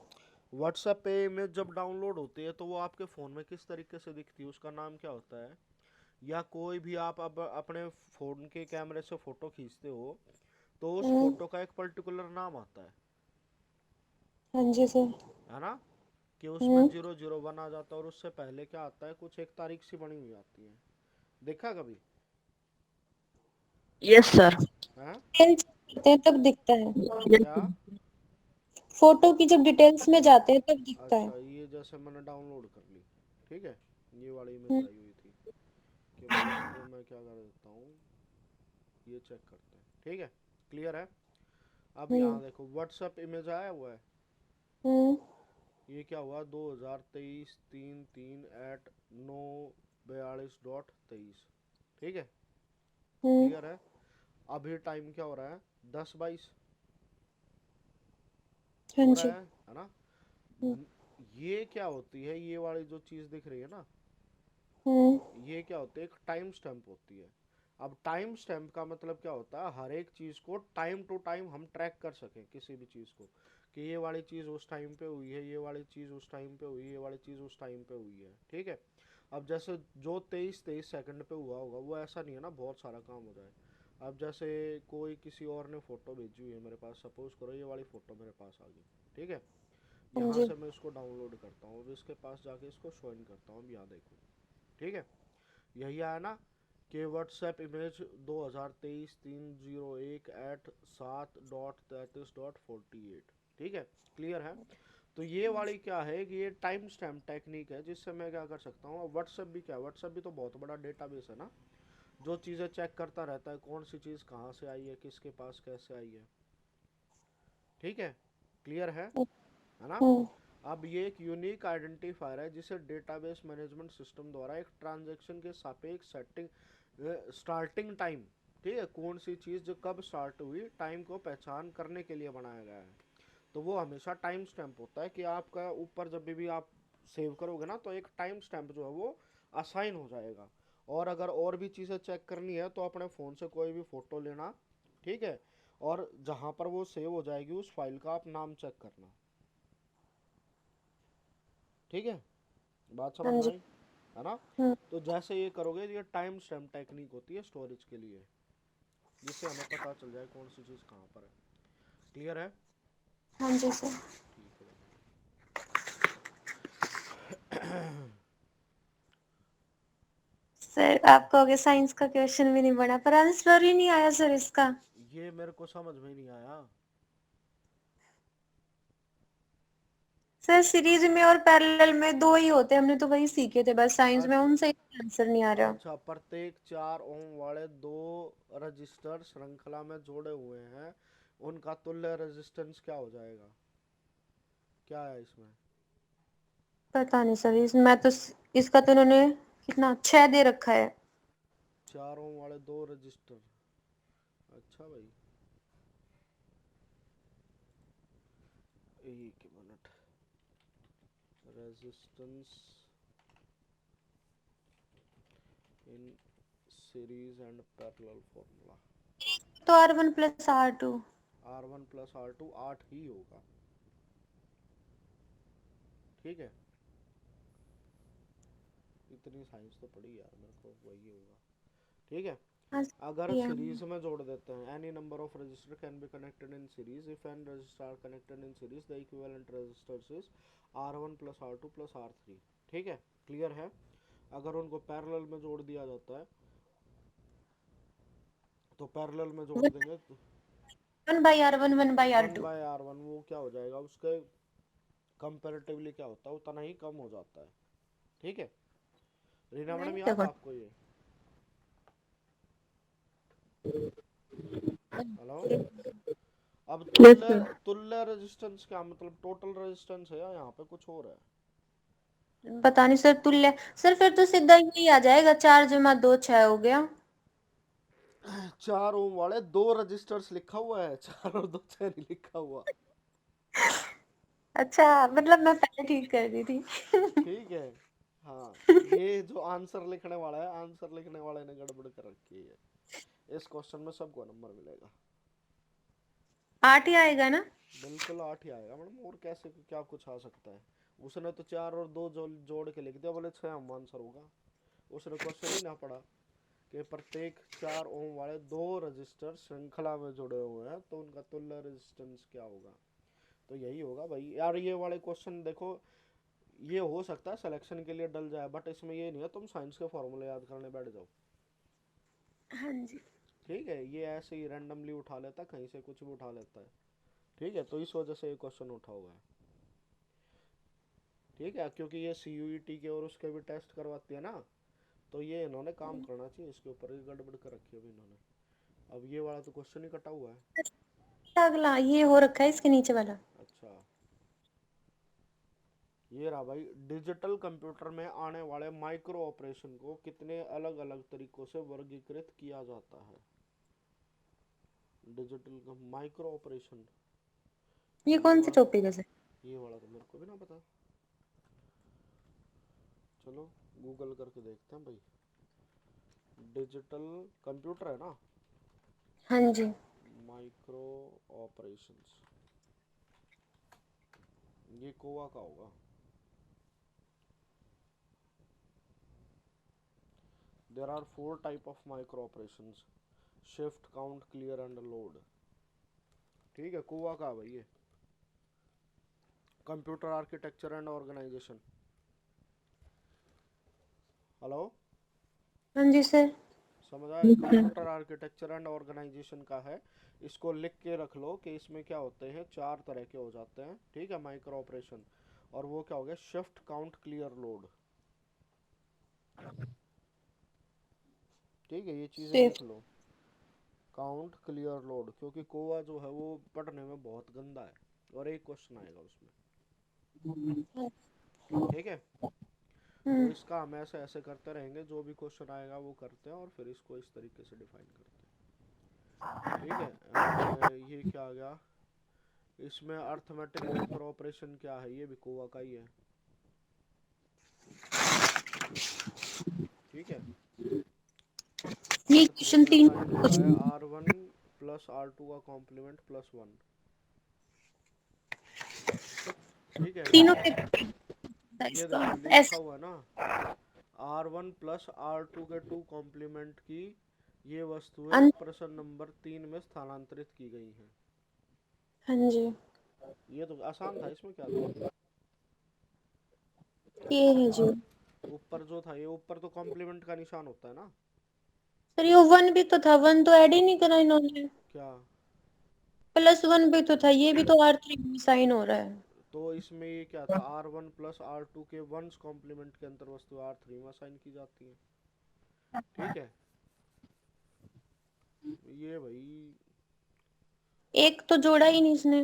व्हाट्सएप पे इमेज जब डाउनलोड होती है तो वो आपके फ़ोन में किस तरीके से दिखती है, उसका नाम क्या होता है? या कोई भी आप अब अपने फ़ोन के कैमरे से फ़ोटो खींचते हो तो उस हम्म। फोटो का एक पर्टिकुलर नाम आता हाँ जी सर। है ना, कि उसमें हम्म। 001 आ जाता है, और उससे पहले क्या आता है, कुछ एक तारीख सी बनी हुई आती है। देखा कभी? Yes sir. हैं? डिटेल्स करते हैं तब दिखता है। क्या? फोटो की जब डिटेल्स में जाते हैं तब दिखता है। अच्छा, ये जैसे मैंने डाउनलोड कर ली, ठीक है, ये वाली इमेज हम्म। आई हुई थी, कि भाई इसको मैं क्या कर देता हूँ, ये चेक करते हैं। ठीक है, क्लियर है। अब हम्म। यहाँ देखो व्हाट्सएप इमेज आया हुआ है, हम्म। ये क्या हुआ, 2023 3 3 @9:42.23। ठीक है, हम्म। क्लियर है। अभी टाइम क्या हो रहा है, 10:22 हाँ हो जी। रहा है ना? हम्म। ये क्या होती है, ये वाली जो चीज़ दिख रही है ना, हम्म। ये क्या होती है, एक टाइम स्टैम्प होती है। अब टाइम स्टैम्प का मतलब क्या होता है, हर एक चीज़ को टाइम टू टाइम हम ट्रैक कर सकें, किसी भी चीज़ को, कि ये वाली चीज़ उस टाइम पे हुई है, ये वाली चीज़ उस टाइम पे हुई है, ये वाली चीज़ उस टाइम पे हुई है। ठीक है, अब जैसे जो 23 23 सेकंड पे हुआ होगा वो ऐसा नहीं है ना बहुत सारा काम हो जाए। अब जैसे कोई किसी और ने फ़ोटो भेजी हुई है मेरे पास, सपोज करो ये वाली फ़ोटो मेरे पास आ गई। ठीक है, हाँ यहाँ जी। से मैं इसको डाउनलोड करता हूँ, अब इसके पास जाके इसको शो इन करता हूँ, अब यहाँ देखो। ठीक है, यही आया ना, कि व्हाट्सएप इमेज 2023 3/01 @ 7.33.48। ठीक है, क्लियर है। तो ये वाली क्या है कि ये टाइम स्टैम्प टेक्निक है, जिससे मैं क्या कर सकता हूँ, व्हाट्सएप भी क्या है, व्हाट्सएप भी तो बहुत बड़ा डेटाबेस है ना, जो चीज़ें चेक करता रहता है, कौन सी चीज़ कहाँ से आई है, किसके पास कैसे आई है। ठीक है, क्लियर है ना? हम्म। अब ये एक यूनिक आइडेंटिफायर है जिसे डेटाबेस मैनेजमेंट सिस्टम द्वारा एक ट्रांजैक्शन के सापेक्ष सेटिंग स्टार्टिंग टाइम, ठीक है, कौन सी चीज़ जो कब स्टार्ट हुई, टाइम को पहचान करने के लिए बनाया गया है। तो वो हमेशा टाइम स्टैम्प होता है, कि आपका ऊपर जब भी आप सेव करोगे ना तो एक टाइम स्टैम्प जो है वो असाइन हो जाएगा। और अगर और भी चीज़ें चेक करनी है तो अपने फ़ोन से कोई भी फ़ोटो लेना, ठीक है, और जहाँ पर वो सेव हो जाएगी उस फाइल का आप नाम चेक करना। ठीक है, बात समझ हाँ में जी। आई, है ना? हम्म। तो जैसे ये करोगे, ये टाइम स्टैम्प टेक्निक होती है स्टोरेज के लिए। जिससे हमें पता चल जाए कौन सी चीज़ कहाँ पर है। क्लियर है? हाँ जी सर। ठीक है। सर आप कहोगे साइंस का क्वेश्चन भी नहीं बना, पर आंसर ही नहीं आया सर इसका। ये मेरे को समझ में नहीं आया। सर सीरीज में और पैरेलल में दो ही होते हैं, हमने तो वही सीखे थे बस साइंस में, उनसे ही आंसर नहीं आ रहा। अच्छा, प्रत्येक 4 ओम वाले दो रजिस्टर श्रृंखला में जोड़े हुए हैं, उनका तुल्य रेजिस्टेंस क्या हो जाएगा? क्या है इसमें? पता नहीं सर, इसमें तो इसका तो उन्होंने कितना 6 दे रखा है। 4 ओम वाले दो रजिस्टर। अच्छा भाई, एक minute. Resistance in series and parallel formula. तो R1 + R2। R1 + R2 8 ही होगा। ठीक है, इतनी साइंस तो पड़ी यार मेरे को, वही होगा। ठीक है, हाँ अगर सर, सीरीज में जोड़ देते हैं, any number of register can be connected in series if n register are connected in series the equivalent resistors is R1 + R2 + R3। ठीक है, क्लियर है? अगर उनको पैरेलल में जोड़ दिया जाता है तो पैरेलल में जोड़ देंगे तो 1/R1 1 1/R2। बाय R1 वो क्या हो जाएगा, उसके कंपेरेटिवली क्या होता है, उतना ही कम हो जाता है। ठीक है, रीना मैडम नहीं याद देखो, है आपको ये? हेलो। अब यस तुल्य सर। तुल्य रेजिस्टेंस क्या मतलब, टोटल रेजिस्टेंस है या यहाँ पे कुछ और है? पता नहीं सर, तुल्य सर फिर तो सीधा यही आ जाएगा, 4 + 2 6 हो गया। 4 ओम वाले दो रजिस्टर्स लिखा हुआ है, 4 और 2 6 नहीं लिखा हुआ। अच्छा, मतलब मैं पहले ठीक कर दी थी। ठीक है। हाँ, ये जो आंसर लिखने वाला है, आंसर लिखने वाले ने गड़बड़ कर रखी है। इस क्वेश्चन में सबको नंबर मिलेगा। 8 ही आएगा ना? बिल्कुल 8 ही आएगा मैडम, और कैसे क्या कुछ आ सकता है? उसने तो 4 और 2 जोड़ के लिख दिया, बोले 6 हम आंसर होगा। उसने क्वेश्चन ही ना पढ़ा कि प्रत्येक 4 ओम वाले दो रजिस्टर श्रृंखला में जुड़े हुए हैं तो उनका तुल्य रेजिस्टेंस क्या होगा। तो यही होगा भाई यार। ये वाले क्वेश्चन देखो, ये हो सकता है सिलेक्शन के लिए डल जाए, बट इसमें ये नहीं है तुम साइंस के फॉर्मूले याद करने बैठ जाओ। हाँ जी। ठीक है, ये ऐसे ही रैंडमली उठा लेता है, कहीं से कुछ भी उठा लेता है। ठीक है, तो इस वजह से ये क्वेश्चन उठा हुआ है। ठीक है, क्योंकि ये CUET के और उसके भी टेस्ट करवाती है ना, तो ये इन्होंने काम करना चाहिए इसके ऊपर, ये गड़बड़ कर रखी है अभी इन्होंने। अब ये वाला तो क्वेश्चन ही कटा हुआ है। अगला ये हो रखा है इसके नीचे वाला। अच्छा, ये रहा भाई। डिजिटल कंप्यूटर में आने वाले माइक्रो ऑपरेशन को कितने अलग अलग तरीकों से वर्गीकृत किया जाता है? डिजिटल माइक्रो ऑपरेशन, ये ये कौन सी वाला टॉपिक है सर? ये वाला तो मेरे को भी ना पता। चलो गूगल करके देखते हैं भाई। डिजिटल कंप्यूटर है ना, हाँ जी। माइक्रो ऑपरेशंस, ये कोवा का होगा। There are 4 type of micro operations: shift, count, clear and load. ठीक है, कोवा का भाई ये। Computer architecture and organization. Hello, हाँ जी सर। समझ आया? कंप्यूटर आर्किटेक्चर एंड ऑर्गेनाइजेशन का है। इसको लिख के रख लो कि इसमें क्या होते हैं, 4 तरह के हो जाते हैं। ठीक है, माइक्रो ऑपरेशन। और वो क्या हो गया? Shift, count, clear, load. ठीक है, ये चीज़ें लिख लो। काउंट, क्लियर, लोड, क्योंकि कोवा जो है वो पढ़ने में बहुत गंदा है और एक क्वेश्चन आएगा उसमें। ठीक है, तो इसका हम ऐसे ऐसे करते रहेंगे, जो भी क्वेश्चन आएगा वो करते हैं और फिर इसको इस तरीके से डिफाइन करते हैं। ठीक है, एंड ये क्या आ गया इसमें? अर्थमेटिक माइक्रो ऑपरेशन क्या है? ये भी कोवा का ही है। ठीक है, ये अर्थ में क्वेश्चन 3 डिफाइन हुआ कुछ है R1 + R2 का कॉम्प्लीमेंट +1। ठीक है, तीनों के ये इसका देखो लिखा ऐसे। हुआ है ना, R1 + R2 के 2 कॉम्प्लीमेंट की ये वस्तुएं अन प्रश्न नंबर 3 में स्थानांतरित की गई हैं। हाँ जी, ये तो आसान था, इसमें क्या था। ये है जी। ऊपर जो था, ये ऊपर तो कॉम्प्लीमेंट का निशान होता है ना। सर ये वन भी तो था, वन तो ऐड ही नहीं करा इन्होंने। क्या। +1 भी तो था, ये भी तो R3 में साइन हो रहा है। तो इसमें ये क्या था, R1 प्लस R2 के वंस कॉम्प्लीमेंट के अंतर वस्तु R3 में असाइन की जाती है। ठीक है, ये भाई। एक तो जोड़ा ही नहीं इसने।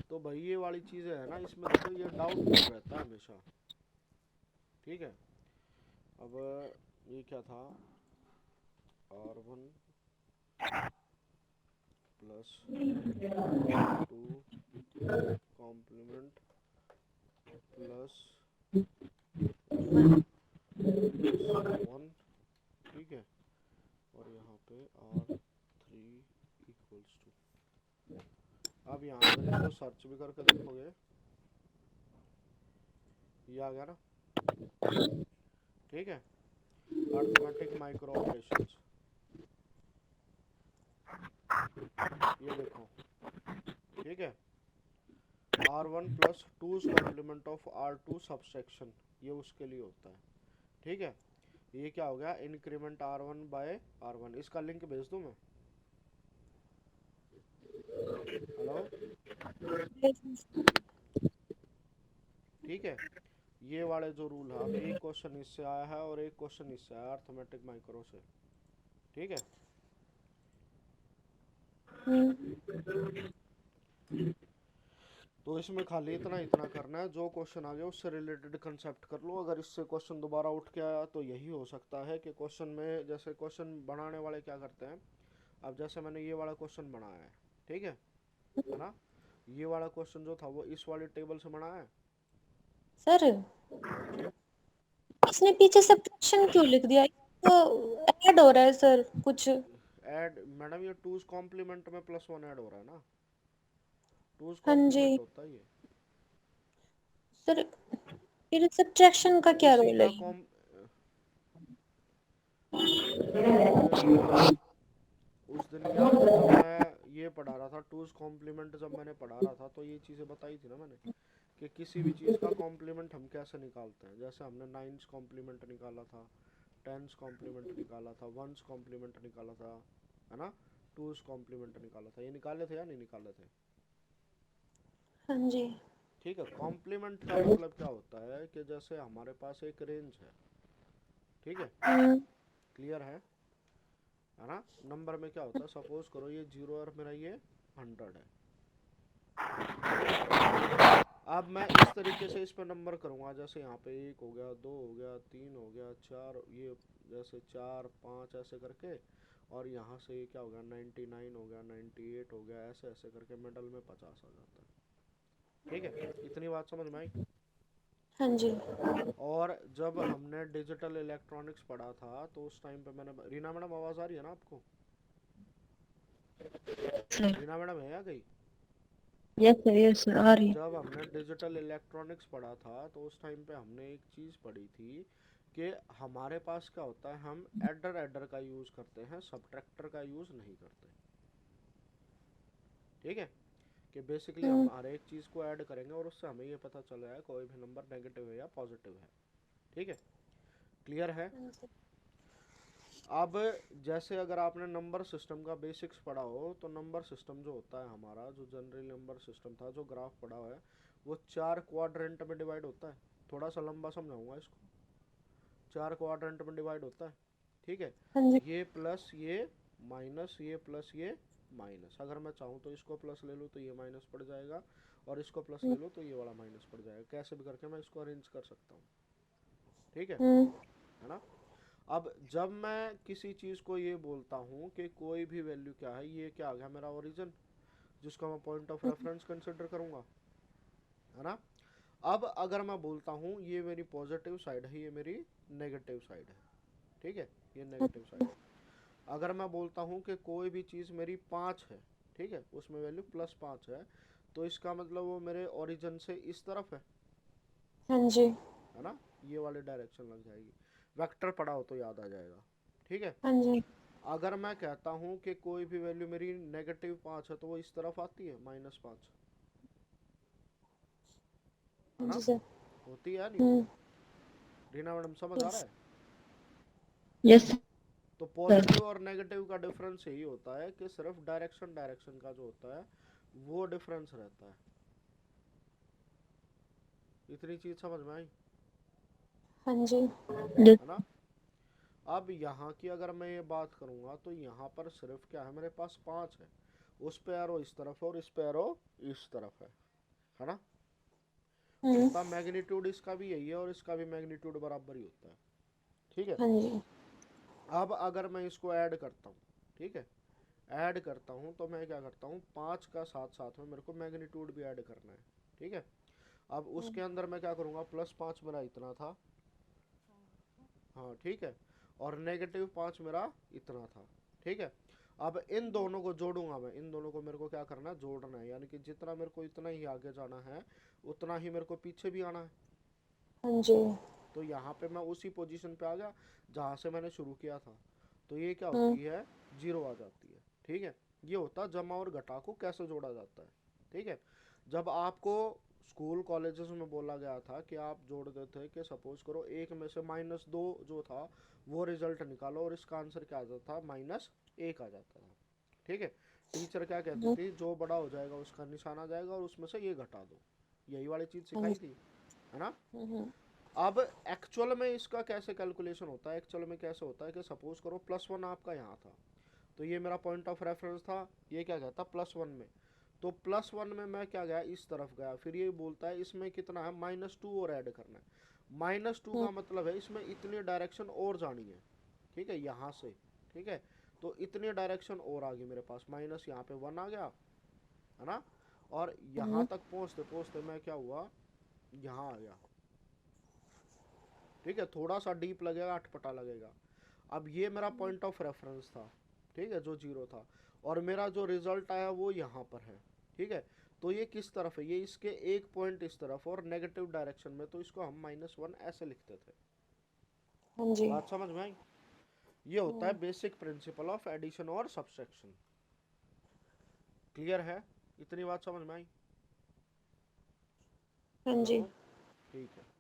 तो भाई ये वाली चीजें है ना, इसमें देखो ये डाउटफुल रहता है हमेशा। ठीक है। अब ये क्या था, R1 plus R2 complement plus 1, ठीक है। और यहाँ पे R3 इक्वल्स टू, अब यहाँ अगर इसको सर्च भी करके देखोगे, ये आ गया ना। ठीक है, अर्थमेटिक माइक्रो ऑपरेशंस, ये देखो। ठीक है, R1 plus 2's complement of R2 subsection, ये उसके लिए होता है। ठीक है, ये क्या हो गया, इंक्रीमेंट R1 बाय R1। इसका लिंक भेज दूं मैं। हेलो। ठीक है, ये वाले जो रूल है, अब एक क्वेश्चन इससे आया है और एक क्वेश्चन इससे आया अर्थमेटिक माइक्रो से। ठीक है, तो इसमें खाली इतना इतना करना है, जो क्वेश्चन आ गया उससे रिलेटेड कंसेप्ट कर लो। अगर इससे क्वेश्चन दोबारा उठ के आया तो यही हो सकता है कि क्वेश्चन में, जैसे क्वेश्चन बनाने वाले क्या करते हैं, अब जैसे मैंने ये वाला क्वेश्चन बनाया है, ठीक है ना। ये वाला क्वेश्चन जो था वो इस वाली टेबल से बनाया है। सर इसने पीछे सब्ट्रैक्शन क्यों लिख दिया, तो ऐड हो रहा है सर कुछ। ऐड मैडम, ये टूज कॉम्प्लीमेंट में +1 ऐड हो रहा है ना, टूज हाँ जी कॉम्प्लीमेंट होता है ये। सर, फिर सब्ट्रैक्शन का क्या किसी रोल है। का कॉम मैडम, उस दिन याद है जब मैं ये पढ़ा रहा था, टूज कॉम्प्लीमेंट जब मैंने पढ़ा रहा था, तो ये चीज़ें बताई थी ना मैंने, कि किसी भी चीज़ का कॉम्प्लीमेंट हम कैसे निकालते हैं। जैसे हमने 9's कॉम्प्लीमेंट निकाला था, 10's कॉम्प्लीमेंट निकाला था, 1's कॉम्प्लीमेंट निकाला था, है ना। 2's कॉम्प्लीमेंट निकाला था, ये निकाले थे या नहीं निकाले थे। हाँ जी। ठीक है, कॉम्प्लीमेंट का मतलब क्या होता है कि जैसे हमारे पास एक रेंज है, ठीक है, क्लियर है ना। नंबर में क्या होता है, सपोज करो ये 0 और मेरा ये 100 है। ठीक है, अब मैं इस तरीके से इस पर नंबर करूँगा, जैसे यहाँ पे 1 हो गया, 2 हो गया, 3 हो गया, 4, ये जैसे 4 5 ऐसे करके, और यहाँ से ये क्या हो गया, 99 हो गया, 98 हो गया, ऐसे ऐसे करके मिडल में 50 आ जाता है। ठीक है, इतनी बात समझ में आई। हाँ जी और जब हमने डिजिटल इलेक्ट्रॉनिक्स पढ़ा था, तो उस टाइम पे मैंने, रीना मैडम आवाज़ आ रही है ना आपको। सर। रीना मैडम है या गई। यस सर आ रही है। जब हमने डिजिटल इलेक्ट्रॉनिक्स पढ़ा था, तो उस टाइम पे हमने एक चीज़ पढ़ी थी कि हमारे पास क्या होता है, हम एडर एडर का यूज़ करते हैं, सब्ट्रैक्टर का यूज़ नहीं करते। ठीक है, कि बेसिकली हम हर एक चीज़ को ऐड करेंगे और उससे हमें ये पता चल रहा है कोई भी नंबर नेगेटिव है या पॉजिटिव है। ठीक है, क्लियर है। अब जैसे अगर आपने नंबर सिस्टम का बेसिक्स पढ़ा हो, तो नंबर सिस्टम जो होता है हमारा, जो जनरल नंबर सिस्टम था, जो ग्राफ पढ़ा हुआ है, वो 4 क्वाड्रेंट में डिवाइड होता है। थोड़ा सा लंबा समझाऊंगा इसको। 4 क्वाड्रेंट में डिवाइड होता है। ठीक है, हाँ जी ये प्लस ये माइनस, ये प्लस ये माइनस। अगर मैं चाहूँ तो इसको प्लस ले लूँ तो ये माइनस पड़ जाएगा, और इसको प्लस ले लूँ तो ये वाला माइनस पड़ जाएगा। कैसे भी करके मैं इसको अरेंज कर सकता हूँ। ठीक है ना। अब जब मैं किसी चीज़ को ये बोलता हूँ कि कोई भी वैल्यू क्या है, ये क्या आ गया मेरा ओरिजिन, जिसको मैं पॉइंट ऑफ रेफरेंस कंसिडर करूँगा, है ना। अब अगर मैं बोलता हूँ ये मेरी पॉजिटिव साइड है, ये मेरी नेगेटिव साइड है, ठीक है, ये नेगेटिव साइड है। अगर मैं बोलता हूँ कि कोई भी चीज़ मेरी 5 है, ठीक है, उसमें वैल्यू +5 है, तो इसका मतलब वो मेरे ओरिजिन से इस तरफ हाँ जी है ना। ये वाली डायरेक्शन लग जाएगी। वेक्टर पढ़ा हो तो याद आ जाएगा। ठीक है। हाँ जी। अगर मैं कहता हूँ कि कोई भी वैल्यू मेरी -5 है तो वो इस तरफ आती है, -5, है हाँ ना? जी सर। होती है या नहीं होती? हम्म। रीना मैडम समझ आ रहा यस है? यस तो सर। पॉजिटिव और नेगेटिव का डिफरेंस यही होता है कि सिर्फ डायरेक्शन डायरेक्शन का जो होता है वो डिफरेंस रहता है। इतनी चीज समझ में आई? हाँ जी। यस है ना? अब यहाँ की अगर मैं ये बात करूंगा तो यहाँ पर सिर्फ क्या है, मेरे पास 5 है, उस पे एरो इस तरफ है और इस पे एरो इस तरफ है ना? हम्म। उल्टा मैग्नीट्यूड इसका भी यही है और इसका भी मैग्नीट्यूड बराबर ही होता है। ठीक है। हाँ जी। अब अगर मैं इसको ऐड करता हूँ, ठीक है, ऐड करता हूँ तो मैं क्या करता हूँ, 5 का साथ साथ में मेरे को मैग्नीट्यूड भी ऐड करना है। ठीक है। अब उसके अंदर मैं क्या करूँगा, +5 मेरा इतना था, हाँ ठीक है, और -5 मेरा इतना था। ठीक है। अब इन दोनों को जोड़ूंगा मैं, इन दोनों को मेरे को क्या करना है, जोड़ना है, यानी कि जितना मेरे को इतना ही आगे जाना है उतना ही मेरे को पीछे भी आना है। हाँ जी। तो यहाँ पे मैं उसी पोजीशन पे आ गया जहाँ से मैंने शुरू किया था। तो ये क्या हम्म। होती है, 0 आ जाती है। ठीक है। ये होता है जमा और घटा को कैसे जोड़ा जाता है। ठीक है। जब आपको स्कूल कॉलेजेस में बोला गया था कि आप जोड़ देते कि सपोज करो 1 में से -2 जो था वो रिजल्ट निकालो और इसका आंसर क्या आ जाता था, -1 आ जाता था। ठीक है। टीचर क्या कहती हम्म। थी, जो बड़ा हो जाएगा उसका निशान आ जाएगा और उसमें से ये घटा दो, यही वाली चीज हाँ सिखाई जी। थी, है ना? हम्म। अब एक्चुअल में इसका कैसे कैलकुलेशन होता है, एक्चुअल में कैसे होता है कि सपोज करो +1 आपका यहाँ था, तो ये मेरा पॉइंट ऑफ रेफरेंस था, ये क्या कहता +1 में, तो +1 में मैं क्या गया, इस तरफ गया, फिर ये बोलता है इसमें कितना है, -2 और ऐड करना है। -2 हम्म। का मतलब है इसमें इतनी डायरेक्शन और जानी है। ठीक है, यहाँ से, ठीक है, तो इतनी डायरेक्शन और आ गई मेरे पास, माइनस यहाँ पे 1 आ गया, है ना? और यहाँ हम्म। तक पहुँचते पहुँचते मैं क्या हुआ, यहाँ आ गया। ठीक है, थोड़ा सा डीप लगेगा, अटपटा लगेगा। अब ये मेरा पॉइंट ऑफ रेफरेंस था, ठीक है, जो 0 था, और मेरा जो रिजल्ट आया वो यहाँ पर है। ठीक है। तो ये किस तरफ है, ये इसके एक पॉइंट इस तरफ और नेगेटिव डायरेक्शन में, तो इसको हम -1 ऐसे लिखते थे। हाँ जी। बात समझ में आई? ये होता है हम्म। बेसिक प्रिंसिपल ऑफ एडिशन और सब्सट्रैक्शन। क्लियर है? इतनी बात समझ में आई? हाँ हेलो? जी। ठीक है।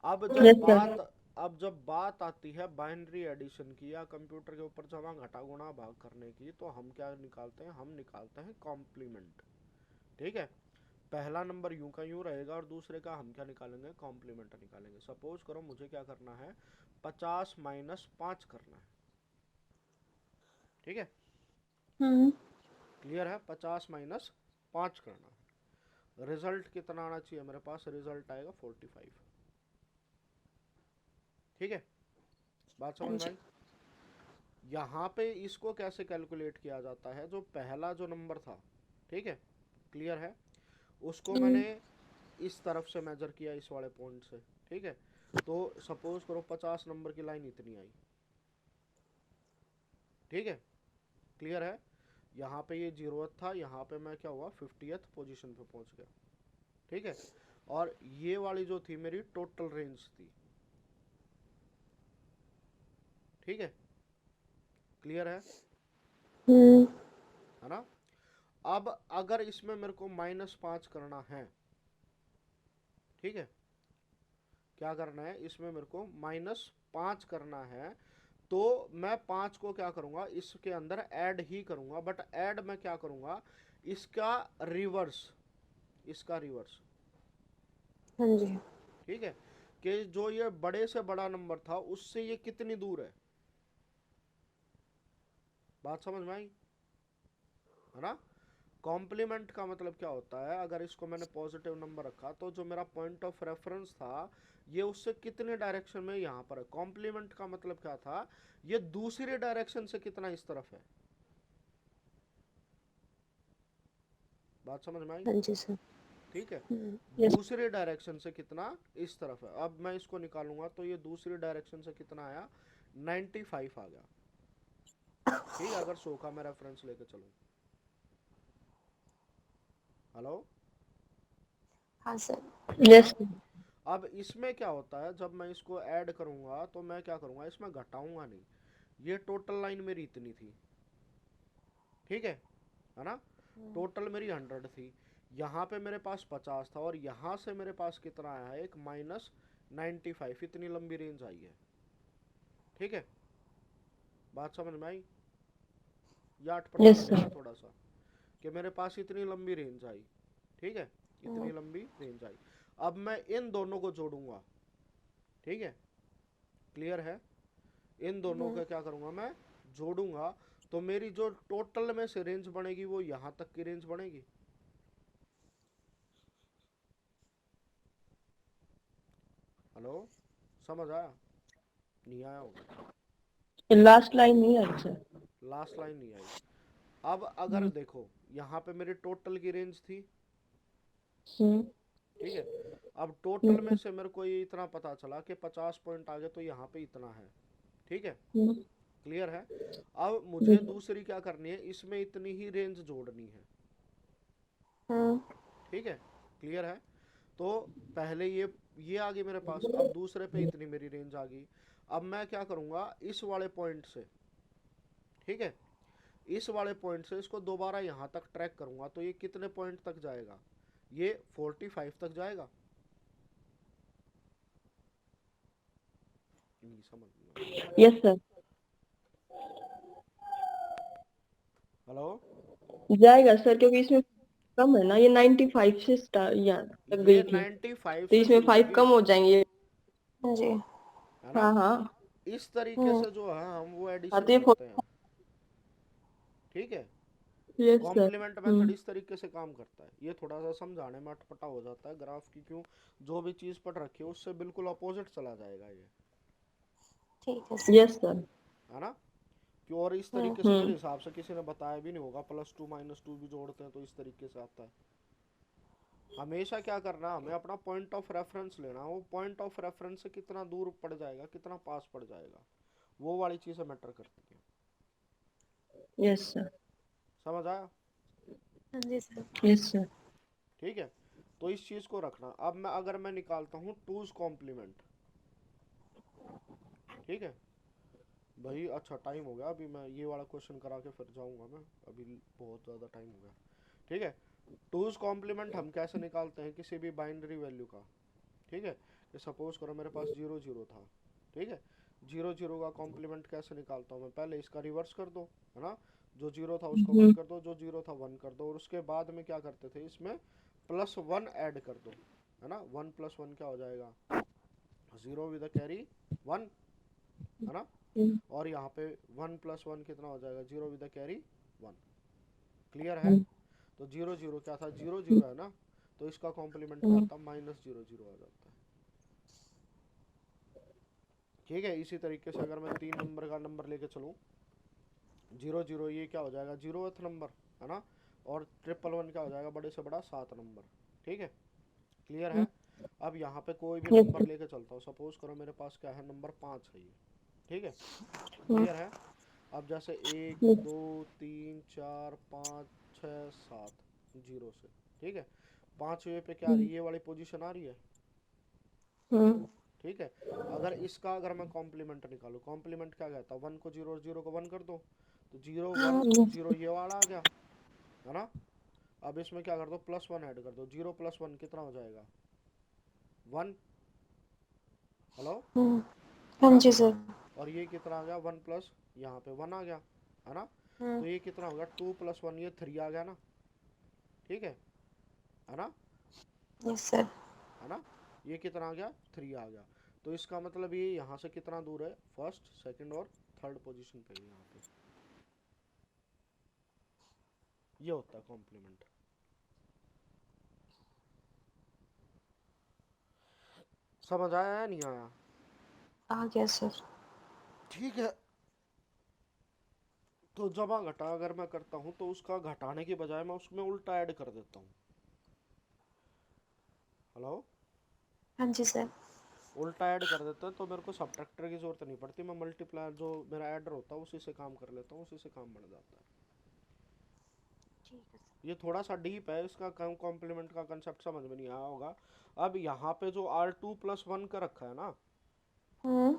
अब यस जब सर। बात अब जब बात आती है बाइनरी एडिशन की या कंप्यूटर के ऊपर जमा घटा गुणा भाग करने की, तो हम क्या निकालते हैं, हम निकालते हैं कॉम्प्लीमेंट। ठीक है। पहला नंबर यूं का यूं रहेगा और दूसरे का हम क्या निकालेंगे, कॉम्प्लीमेंट निकालेंगे। सपोज करो मुझे क्या करना है, 50 - 5 करना है। ठीक है। हम्म। क्लियर है? 50 - 5 करना है। रिजल्ट कितना आना चाहिए मेरे पास, रिजल्ट आएगा 45। ठीक है। बात हाँ समझ में जी। आई? यहाँ पे इसको कैसे कैलकुलेट किया जाता है, जो पहला जो नंबर था, ठीक है, क्लियर है, उसको मैंने हम्म। इस तरफ से मेजर किया, इस वाले पॉइंट से। ठीक है। तो सपोज करो 50 नंबर की लाइन इतनी आई। ठीक है। क्लियर है? यहाँ पे ये 0th था, यहाँ पे मैं क्या हुआ, 50th पोजीशन पे पहुंच गया। ठीक है। और ये वाली जो थी मेरी टोटल रेंज थी। ठीक है। क्लियर हम्म। है ना? अब अगर इसमें मेरे को -5 करना है, ठीक है, क्या करना है इसमें मेरे को -5 करना है, तो मैं 5 को क्या करूंगा, इसके अंदर ऐड ही करूंगा, बट ऐड मैं क्या करूंगा, इसका रिवर्स, इसका रिवर्स। हाँ जी। ठीक है। कि जो ये बड़े से बड़ा नंबर था उससे ये कितनी दूर है। बात समझ में आई? है ना? कॉम्प्लीमेंट का मतलब क्या होता है, अगर इसको मैंने पॉजिटिव नंबर रखा तो जो मेरा पॉइंट ऑफ रेफरेंस था ये उससे कितने डायरेक्शन में यहाँ पर है। कॉम्प्लीमेंट का मतलब क्या था, ये दूसरी डायरेक्शन से कितना इस तरफ है। बात समझ में आई? हाँ जी सर। ठीक है। यस दूसरी डायरेक्शन से कितना इस तरफ है। अब मैं इसको निकालूंगा तो ये दूसरी डायरेक्शन से कितना आया, 95 आ गया। ठीक है, अगर 100 का मैं रेफरेंस लेके चलूँ। हेलो? हाँ सर। है यस ना? अब इसमें क्या होता है, जब मैं इसको ऐड करूंगा तो मैं क्या करूंगा, इसमें घटाऊंगा नहीं। ये टोटल लाइन मेरी इतनी थी, ठीक है ना। टोटल मेरी 100 थी, यहाँ पे मेरे पास 50 था, और यहाँ से मेरे पास कितना आया है, एक -95। इतनी लंबी रेंज आई है, ठीक है। बात समझ में आई, या अटपटा यस लगेगा सर। थोड़ा सा, कि मेरे पास इतनी लंबी रेंज आई, ठीक है, इतनी लंबी रेंज आई। अब मैं इन दोनों को जोड़ूंगा, ठीक है, क्लियर है। इन दोनों का क्या करूंगा, मैं जोड़ूंगा, तो मेरी जो टोटल में से रेंज बनेगी वो यहाँ तक की रेंज बनेगी। हेलो, समझ आया, नहीं आया होगा, लास्ट लाइन नहीं आई सर। लास्ट लाइन नहीं आई। अब अगर हम्म। देखो, यहाँ पे मेरी टोटल की रेंज थी, हम्म। ठीक है। अब टोटल में हम्म। से मेरे को ये इतना पता चला कि 50 पॉइंट आ गए, तो यहाँ पे इतना है, ठीक है, हम्म। क्लियर है। अब मुझे हम्म। दूसरी क्या करनी है, इसमें इतनी ही रेंज जोड़नी है, हम्म। ठीक है, क्लियर है। तो पहले ये आ गई मेरे पास, अब दूसरे पे इतनी मेरी रेंज आ गई। अब मैं क्या करूंगा, इस वाले पॉइंट से, ठीक है, इस वाले पॉइंट से इसको दोबारा यहाँ तक ट्रैक करूंगा, तो ये कितने पॉइंट तक जाएगा, ये 45 तक जाएगा। नहीं समझ में आया। Yes sir. हेलो, जाएगा सर, क्योंकि इसमें कम है ना, ये 95 से स्टार्ट यहाँ तक ये गई थी, 95 तो से इसमें शुरू 5 होगी, कम हो जाएंगे। हाँ जी। है ना। हाँ हाँ। इस तरीके हम्म। से जो है हम वो हाँ एडिशन तो ये करते हैं, ठीक है। Yes sir. कॉम्प्लीमेंट मेथड इस तरीके से काम करता है। ये थोड़ा सा समझाने में अटपटा हो जाता है, ग्राफ की क्यों, जो भी चीज़ पढ़ रखी है उससे बिल्कुल अपोजिट चला जाएगा ये, ठीक है सर। Yes sir. है ना। क्यों, और इस तरीके से मेरे हम्म। हिसाब से किसी ने बताया भी नहीं होगा, +2 -2 भी जोड़ते हैं तो इस तरीके से आता है। हमेशा क्या करना, हमें अपना पॉइंट ऑफ रेफरेंस लेना, वो पॉइंट ऑफ रेफरेंस से कितना दूर पड़ जाएगा, कितना पास पड़ जाएगा, वो वाली चीज़ें मैटर करती है। Yes sir. समझ आया, हाँ जी सर। Yes sir. ठीक है। तो इस चीज़ को रखना। अब मैं अगर मैं निकालता हूँ टूज कॉम्प्लीमेंट, ठीक है भाई। अच्छा टाइम हो गया, अभी मैं ये वाला क्वेश्चन करा के फिर जाऊंगा मैं, अभी बहुत ज़्यादा टाइम हो गया, ठीक है। टूज कॉम्प्लीमेंट हम कैसे निकालते हैं किसी भी बाइनरी वैल्यू का, ठीक है। कि सपोज करो मेरे पास 0 0 था, ठीक है। 0 0 का कॉम्प्लीमेंट कैसे निकालता हूँ मैं, पहले इसका रिवर्स कर दो, है ना। जो 0 था उसको 1 कर दो, जो 0 था 1 कर दो, और उसके बाद में क्या करते थे, इसमें +1 ऐड कर दो, है ना। 1 + 1 क्या हो जाएगा, 0 विद कैरी 1, है ना। और यहाँ पे 1 + 1 कितना हो जाएगा, 0 विद कैरी 1, क्लियर है। तो 0 0 क्या था, 0 0 है ना, तो इसका कॉम्प्लीमेंट क्या आता, -0 0 आ जाता है, ठीक है। इसी तरीके से अगर मैं 3 नंबर का नंबर लेके चलूँ, 0 0 ये क्या हो जाएगा, 0th नंबर, है ना। और 1 1 1 क्या हो जाएगा, बड़े से बड़ा 7 नंबर, ठीक है, क्लियर है। अब यहाँ पे कोई भी यस नंबर सर। लेके चलता हूँ, सपोज करो मेरे पास क्या है, नंबर 5 है ये, ठीक है, क्लियर है। अब जैसे 1 2 3 4 5 6 7 0 से, ठीक है। 5वें पे क्या आ रही है, ये वाली पोजीशन आ रही है, ठीक है। अगर इसका अगर मैं कॉम्प्लीमेंट निकालूं, कॉम्प्लीमेंट क्या कहता है, 1 को 0 0 को 1 कर दो, तो 0 1 0 ये वाला आ गया, है ना। अब इसमें क्या कर दो, +1 ऐड कर दो, 0 + 1 कितना हो जाएगा, 1, हेलो, है हाँ ना। जी सर। और ये कितना आ गया, 1 प्लस यहाँ पे 1 आ गया, है ना। हम्म। तो ये कितना हो गया, 2 + 1 ये 3 आ गया ना, ठीक है ना, यस सर। है ना। ये कितना आ गया, 3 आ गया। तो इसका मतलब ये यहाँ से कितना दूर है, फर्स्ट सेकंड और थर्ड पोजीशन पे है यहाँ पे, ये होता है कॉम्प्लीमेंट। समझ आया या नहीं आया, आ गया सर। ठीक है। तो जमा घटा अगर मैं करता हूँ तो उसका घटाने की बजाय मैं उसमें उल्टा ऐड कर देता हूँ, हेलो, हाँ जी सर। उल्टा ऐड कर देते हैं तो मेरे को सब्ट्रैक्टर की जरूरत नहीं पड़ती, मैं मल्टीप्लायर जो मेरा ऐडर होता है उसी से काम कर लेता हूँ, उसी से काम बढ़ जाता है। ठीक है सर। ये थोड़ा सा डीप है, इसका कॉम्प्लीमेंट का कंसेप्ट समझ में नहीं आया होगा। अब यहाँ पे जो R2+1 का रखा है ना, हम्म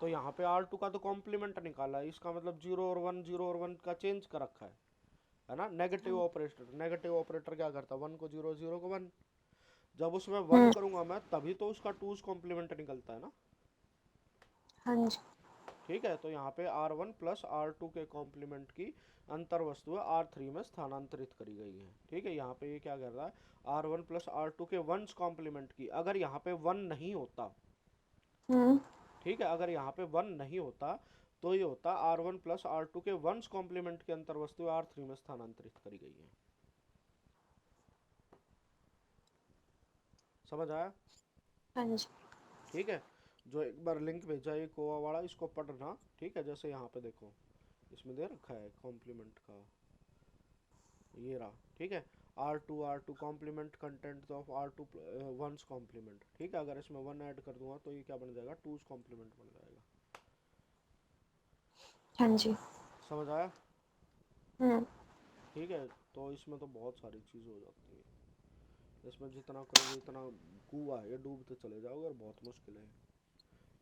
तो यहाँ पे R2 का तो कॉम्प्लीमेंट निकाला है, इसका मतलब 0 और 1, 0 और 1 का चेंज कर रखा है ना। नेगेटिव ऑपरेटर क्या करता है, 1 को 0, 0 को 1। जब उसमें 1 हम्म करूंगा मैं तभी तो उसका 2's कॉम्प्लीमेंट निकलता है ना। हाँ जी ठीक है, तो यहाँ पे R1+R2 के कॉम्प्लीमेंट की अंतर वस्तु R3 में स्थानांतरित करी गई है। ठीक है, यहाँ पे ये क्या कर रहा है, R1+R2 के 1's कॉम्प्लीमेंट की, अगर यहाँ पे 1 नहीं होता, हम्म ठीक है, अगर यहाँ पे 1 नहीं होता तो ये होता R1+R2 के 1's कॉम्प्लीमेंट की अंतर वस्तु R3 में स्थानांतरित करी गई है। समझ आया? हाँ जी ठीक है, जो एक बार लिंक भेजा है कोवा वाला, इसको पढ़ना। ठीक है, जैसे यहाँ पे देखो, इसमें दे रखा है कॉम्प्लीमेंट का, ये रहा। ठीक है, R2 complement content of R2 1's complement. ठीक है, अगर इसमें 1 ऐड कर दूंगा तो ये क्या बन जाएगा, 2's कॉम्प्लीमेंट बन जाएगा। हाँ जी समझ आया? हम्म ठीक है, तो इसमें तो बहुत सारी चीज़ हो जाती है, इसमें जितना करोगे इतना कुआ है, ये डूबते चले जाओगे और बहुत मुश्किल है।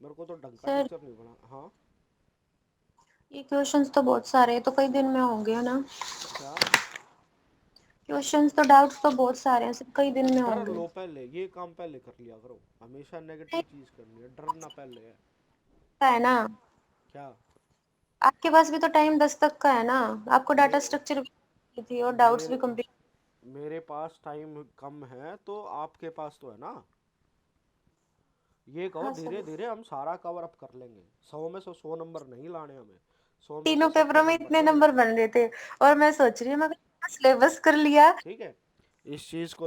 मेरे को तो ढंग का सर, टीचर नहीं बना। हाँ ये क्वेश्चंस तो बहुत सारे हैं, तो कई दिन में होंगे ना? क्या? क्वेश्चंस तो डाउट्स तो बहुत सारे हैं सर, कई दिन में डर होंगे। लो, पहले ये काम पहले कर लिया करो, हमेशा नेगेटिव चीज करनी है, डरना पहले है। है ना, क्या? आपके पास भी तो टाइम 10 तक का है ना, आपको डाटा मे, स्ट्रक्चर भी थी और डाउट्स भी मेरे कंप्लीट। मेरे पास टाइम कम है तो आपके पास तो है ना। ये कहो हाँ धीरे सर, धीरे हम सारा कवर अप कर लेंगे, 100 में से 100 नंबर नहीं लाने हमें, 100 में से तीनों पेपरों 70 में नंबर इतने लेने। नंबर बन रहे थे और मैं सोच रही हूँ मैं सिलेबस कर लिया। ठीक है, इस चीज को,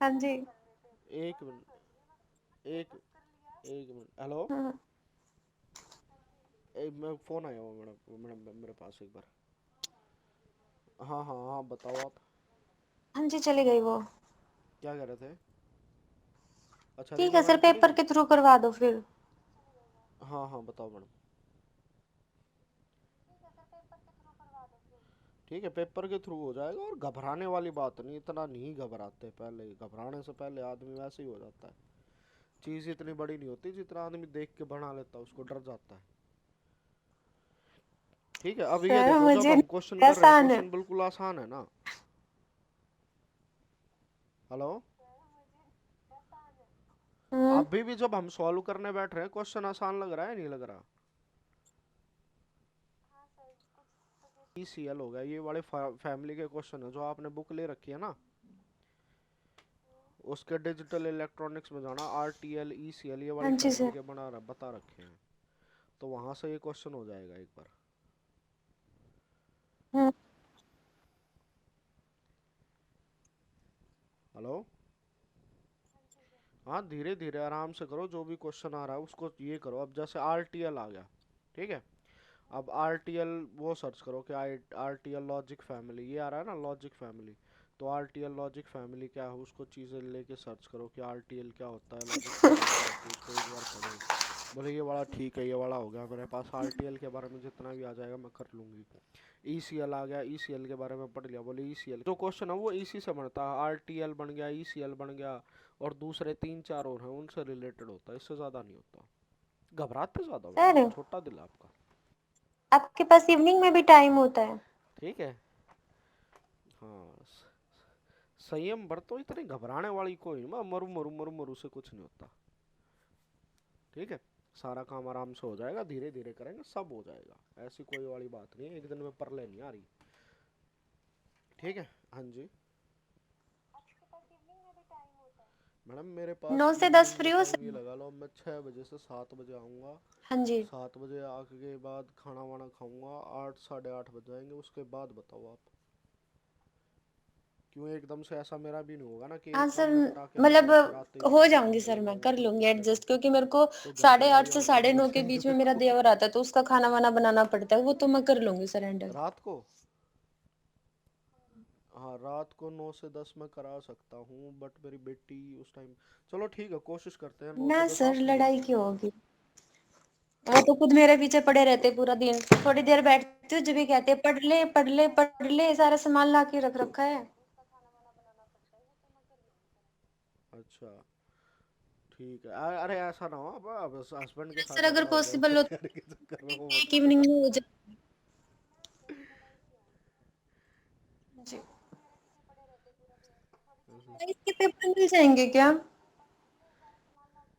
हाँ जी। एक मिनट, एक एक मिनट, हेलो, हम्म, मैं फोन आया हुआ मैडम, मैडम मेरे पास एक बार। हाँ हाँ हाँ, बताओ आप हाँ जी, चली गई वो। क्या कह रहे थे। अच्छा, ठीक रीना है सर, मैडम चली पेपर गई। के थ्रू करवा दो फिर। हाँ हाँ, बताओ मैडम। ठीक है, पेपर के थ्रू हो जाएगा, और घबराने वाली बात नहीं, इतना नहीं घबराते, पहले घबराने से पहले आदमी वैसे ही हो जाता है। चीज़ इतनी बड़ी नहीं होती, जितना आदमी देख के बना लेता है उसको डर जाता है। ठीक है, अब ये सर देखो, जब मुझे हम क्वेश्चन कर रहे हैं, आसान है। क्वेश्चन बिल्कुल आसान है ना। हेलो, हम्म अभी भी जब हम सॉल्व करने बैठ रहे हैं, क्वेश्चन आसान लग रहा है नहीं लग रहा। ECL हो गया, ये वाले फैमिली के क्वेश्चन है, जो आपने बुक ले रखी है ना, उसके डिजिटल इलेक्ट्रॉनिक्स में जाना, RTL ECL ये हाँ वाली जी फैमिली सर। के बता रखे हैं, तो वहां से ये क्वेश्चन हो जाएगा एक बार। हम्म हेलो, हाँ धीरे धीरे आराम से करो, जो भी क्वेश्चन आ रहा है उसको ये करो। अब जैसे RTL आ गया, ठीक है, अब RTL वो सर्च करो कि RTL लॉजिक फैमिली, ये आ रहा है ना लॉजिक फैमिली, तो RTL लॉजिक फैमिली क्या है, उसको चीज़ें लेके सर्च करो कि RTL क्या होता है, लॉजिक फैमिली क्या होती है, उसको एक बार पढ़ो। बोले ये वाला ठीक है, ये वाला हो गया मेरे पास, RTL के बारे में जितना भी आ जाएगा मैं कर लूँगी। ECL आ गया, ECL के बारे में पढ़ लिया, बोले ECL जो क्वेश्चन है वो इसी से बनता है, RTL बन गया, ECL बन गया, और दूसरे 3 4 और हैं उनसे रिलेटेड होता है, इससे ज़्यादा नहीं होता। घबराते ज़्यादा हो सर, मैडम, छोटा दिल है आपका। आपके पास इवनिंग में भी टाइम होता है? ठीक है, हाँ, संयम बरतो, इतनी घबराने वाली कोई नहीं, मरू मरू मरू मरू से कुछ नहीं होता। ठीक है, सारा काम आराम से हो जाएगा, धीरे धीरे करेंगे सब हो जाएगा, ऐसी कोई वाली बात नहीं है, एक दिन में परले नहीं आ रही। ठीक है, हाँ जी मैडम, मेरे पास 9 से 10 इवनिंग में फ्री हो टाइम, ये सर? लगा लो मैं 6 बजे से 7 बजे आऊँगा। हाँ जी। 7 बजे आके के बाद खाना वाना खाऊंगा, 8 साढ़े 8 बज जाएंगे, उसके बाद बताओ आप। क्यों एकदम से ऐसा मेरा भी नहीं होगा ना कि हाँ एक काम सर, निपटा के मतलब फिर आते ही हो दूसरा काम जाऊंगी सर, चले मैं जाऊंगा, कर फिर लूंगी तीसरे एडजस्ट, काम, क्योंकि मेरे को फिर घर पे 8:30 गालियाँ से बकनी साढ़े पड़ नौ के जाएंगी बीच में मेरे मेरा को। देवर आता है, तो उसका खाना वाना बनाना पड़ता है, वो तो मैं कर लूंगी सर हैंडल। रात को, हाँ रात को 9 से 10 मैं करा सकता हूँ, बट मेरी बेटी उस टाइम, चलो ठीक है कोशिश करते हैं, नौ ना से दस सर, आप फ्री हो। लड़ाई क्यों होगी? वो तो खुद मेरे पीछे पड़े रहते पूरा दिन, थोड़ी देर बैठ तो जब भी कहते हैं पढ़ ले पढ़ ले पढ़ ले, सारा सामान ला के रख रखा है। अच्छा ठीक है। अरे ऐसा ना हो अब हस्बैंड के साथ सर अगर झगड़ा हो जाए पॉसिबल हो तो बेचारे के चक्कर में वो मत एक करो। इवनिंग में हो जाए जी। इसके पेपर मिल जाएंगे क्या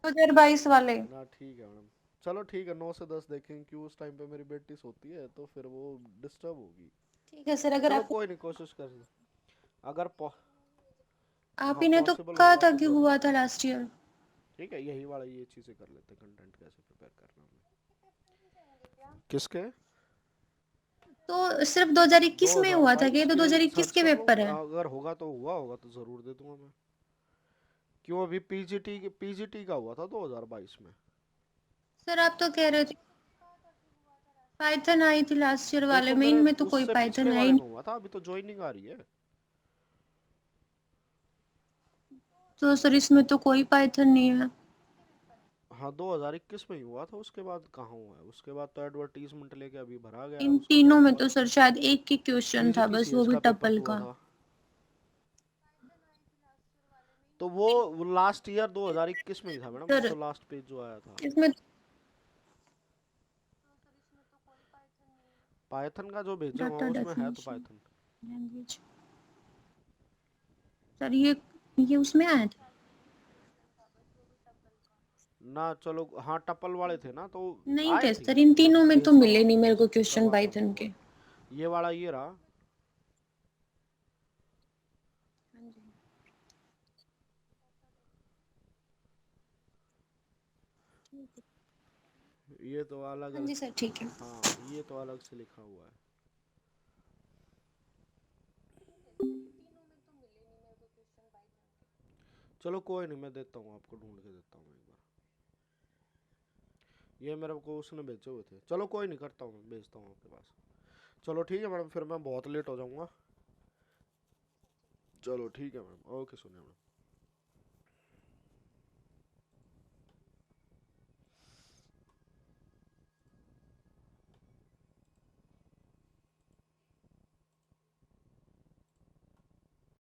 2022 वाले? ना ठीक है मैडम। चलो ठीक है 9 से 10 देखेंगे, क्यों उस टाइम पे मेरी बेटी सोती है तो फिर वो डिस्टर्ब होगी। ठीक है सर, अगर चलो आप कोई नहीं, कोशिश कर। अगर आप हाँ ही ने तो पॉसिबल कहा होगा था तो कि जरूर हुआ था करेंगे। Last year. ठीक है यही वाला ये चीजें कर लेते हैं, कंटेंट कैसे प्रिपेयर करना है। किसके? तो सिर्फ 2021 में हुआ था कि 2022 तो के 2021 सर्च के कर लो, पेपर है? अगर होगा तो हुआ होगा तो जरूर दे दूंगा मैं। क्यों अभी पीजीटी का हुआ था 2022 में। सर आप तो कह रहे थे पाइथन आई थी लास्ट ईयर वाले देखो में, मेरे इनमें तो कोई उससे पाइथन पिछले है ही वाले नहीं। में हुआ था, अभी तो ज्वाइनिंग आ रही है। तो सर इसमें तो कोई पाइथन नहीं है। हाँ 2021 में ही हुआ था, उसके बाद कहाँ हुआ है, उसके बाद तो एडवर्टीजमेंट लेके अभी भरा गया है इन उसका तीनों में पेपर। तो सर शायद एक ही क्वेश्चन था बस, वो पीजीटीसीएस भी का पेपर टपल हुआ का। था। तो वो लास्ट ईयर 2021 में ही था मैडम, वो सर तो लास्ट पेज जो आया था। इसमें पाइथन का जो भेजा हुआ डाटा उसमें है तो डेफिनेशन पाइथन। लैंग्वेज, सर ये उसमें आया था? ना चलो हाँ टपल वाले थे ना तो नहीं आई थे थिंक, सर, इन मैं तीनों में तो भेजता हूँ मिले नहीं आपको, मेरे को चेक क्वेश्चन करवाता हूँ पाइथन एक के। बार। ये वाला ये रहा। ये तो अलग हाँ अलग। जी सर ठीक है। हाँ ये तो अलग से लिखा हुआ है। चलो कोई नहीं, मैं देता हूँ आपको, ढूंढ के देता हूँ एक बार। ये मेरे को उसने भेजे हुए थे, चलो कोई नहीं, करता हूँ मैं, भेजता हूँ आपके पास। चलो ठीक है मैडम, फिर मैं बहुत लेट हो जाऊँगा। चलो ठीक है मैडम, ओके सुनिए मैडम।